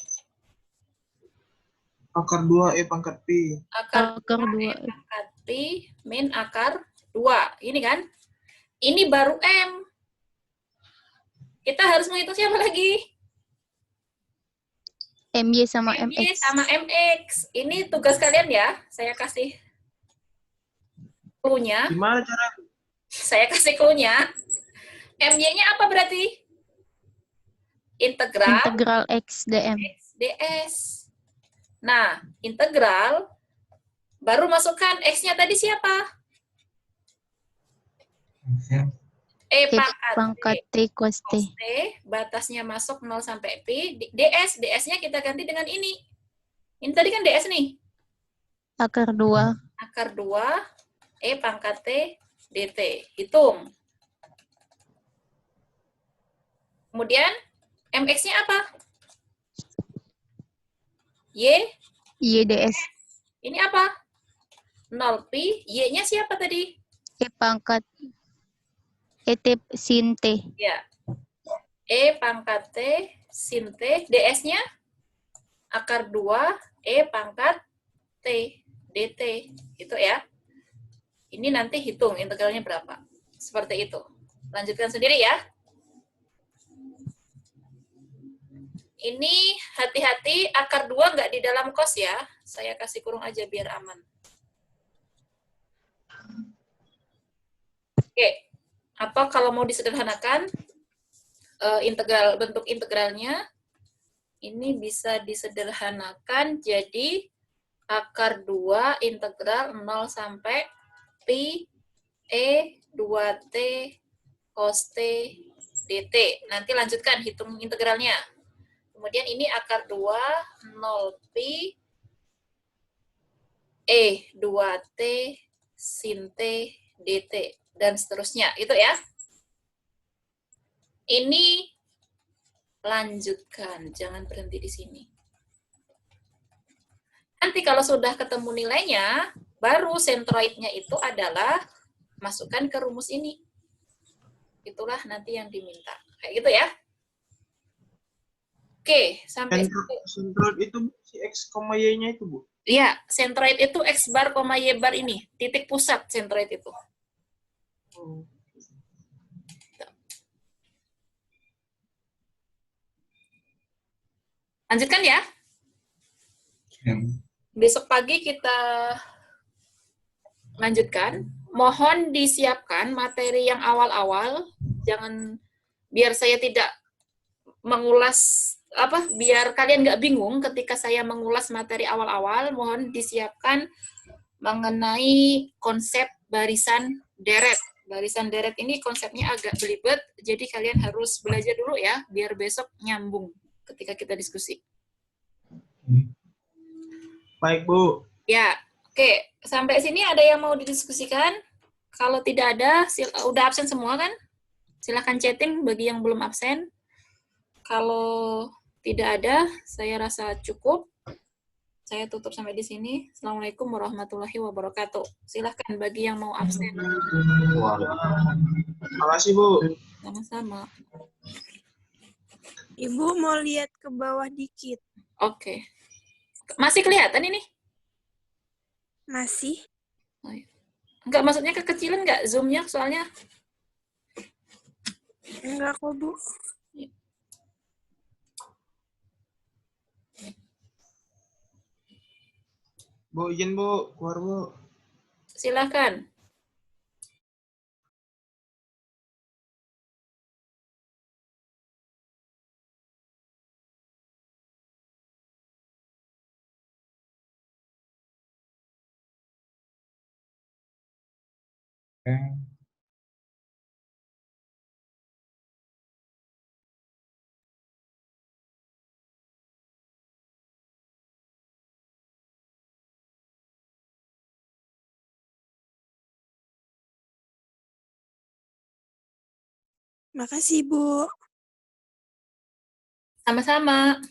Akar 2 E pangkat pi. Akar 2 E pangkat pi min akar 2. Ini kan? Ini baru M. Kita harus menghitung siapa lagi? MY sama MY MX. sama MX. Ini tugas kalian ya. Saya kasih clue-nya. Gimana cara? Saya kasih clue-nya. MY-nya apa berarti? Integral X dm. ds. Nah, integral baru masukkan X-nya tadi siapa? E pangkat T cos T. T, batasnya masuk 0 sampai pi. DS, DS-nya kita ganti dengan ini. Ini tadi kan DS nih. Akar 2. Akar 2, E pangkat T, dt. Hitung. Kemudian, MX-nya apa? Y ds. Ini apa? 0 pi. Y-nya siapa tadi? E pangkat ET sin T. Ya. E pangkat T sin T. DS-nya akar 2 E pangkat T dt. Itu ya. Ini nanti hitung integralnya berapa. Seperti itu. Lanjutkan sendiri ya. Ini hati-hati akar 2 nggak di dalam cos ya. Saya kasih kurung aja biar aman. Oke. Apa kalau mau disederhanakan? Integral, bentuk integralnya ini bisa disederhanakan jadi akar 2 integral 0 sampai pi e 2t cos t dt. Nanti lanjutkan hitung integralnya. Kemudian ini akar 2 0 pi e 2t sin t dt dan seterusnya. Itu ya. Ini lanjutkan, jangan berhenti di sini. Nanti kalau sudah ketemu nilainya, baru sentroidnya itu adalah masukkan ke rumus ini. Itulah nanti yang diminta. Kayak gitu ya. Oke, sampai Sentroid itu si X, Y-nya itu, Bu. iya, sentroid itu X bar, Y bar ini. Titik pusat sentroid itu. Lanjutkan ya. Besok pagi kita lanjutkan. Mohon disiapkan materi yang awal-awal. Jangan, biar saya tidak mengulas, biar kalian nggak bingung ketika saya mengulas materi awal-awal, mohon disiapkan mengenai konsep barisan deret. Barisan deret ini konsepnya agak belibet, jadi kalian harus belajar dulu ya, biar besok nyambung ketika kita diskusi. Baik, Bu. Ya, oke. Sampai sini ada yang mau didiskusikan? Kalau tidak ada, udah absen semua kan? Silahkan chatting bagi yang belum absen. Kalau tidak ada, saya rasa cukup. Saya tutup sampai di sini. Assalamualaikum warahmatullahi wabarakatuh. Silahkan bagi yang mau absen. Terima kasih, Bu. Sama-sama. Ibu mau lihat ke bawah dikit. Oke. Masih kelihatan ini? Masih? Enggak, maksudnya kekecilan nggak zoom-nya soalnya? Enggak kok, Bu. Bu, izin, Bu. Keluar, Bu. Silahkan. Makasih, Bu. Sama-sama.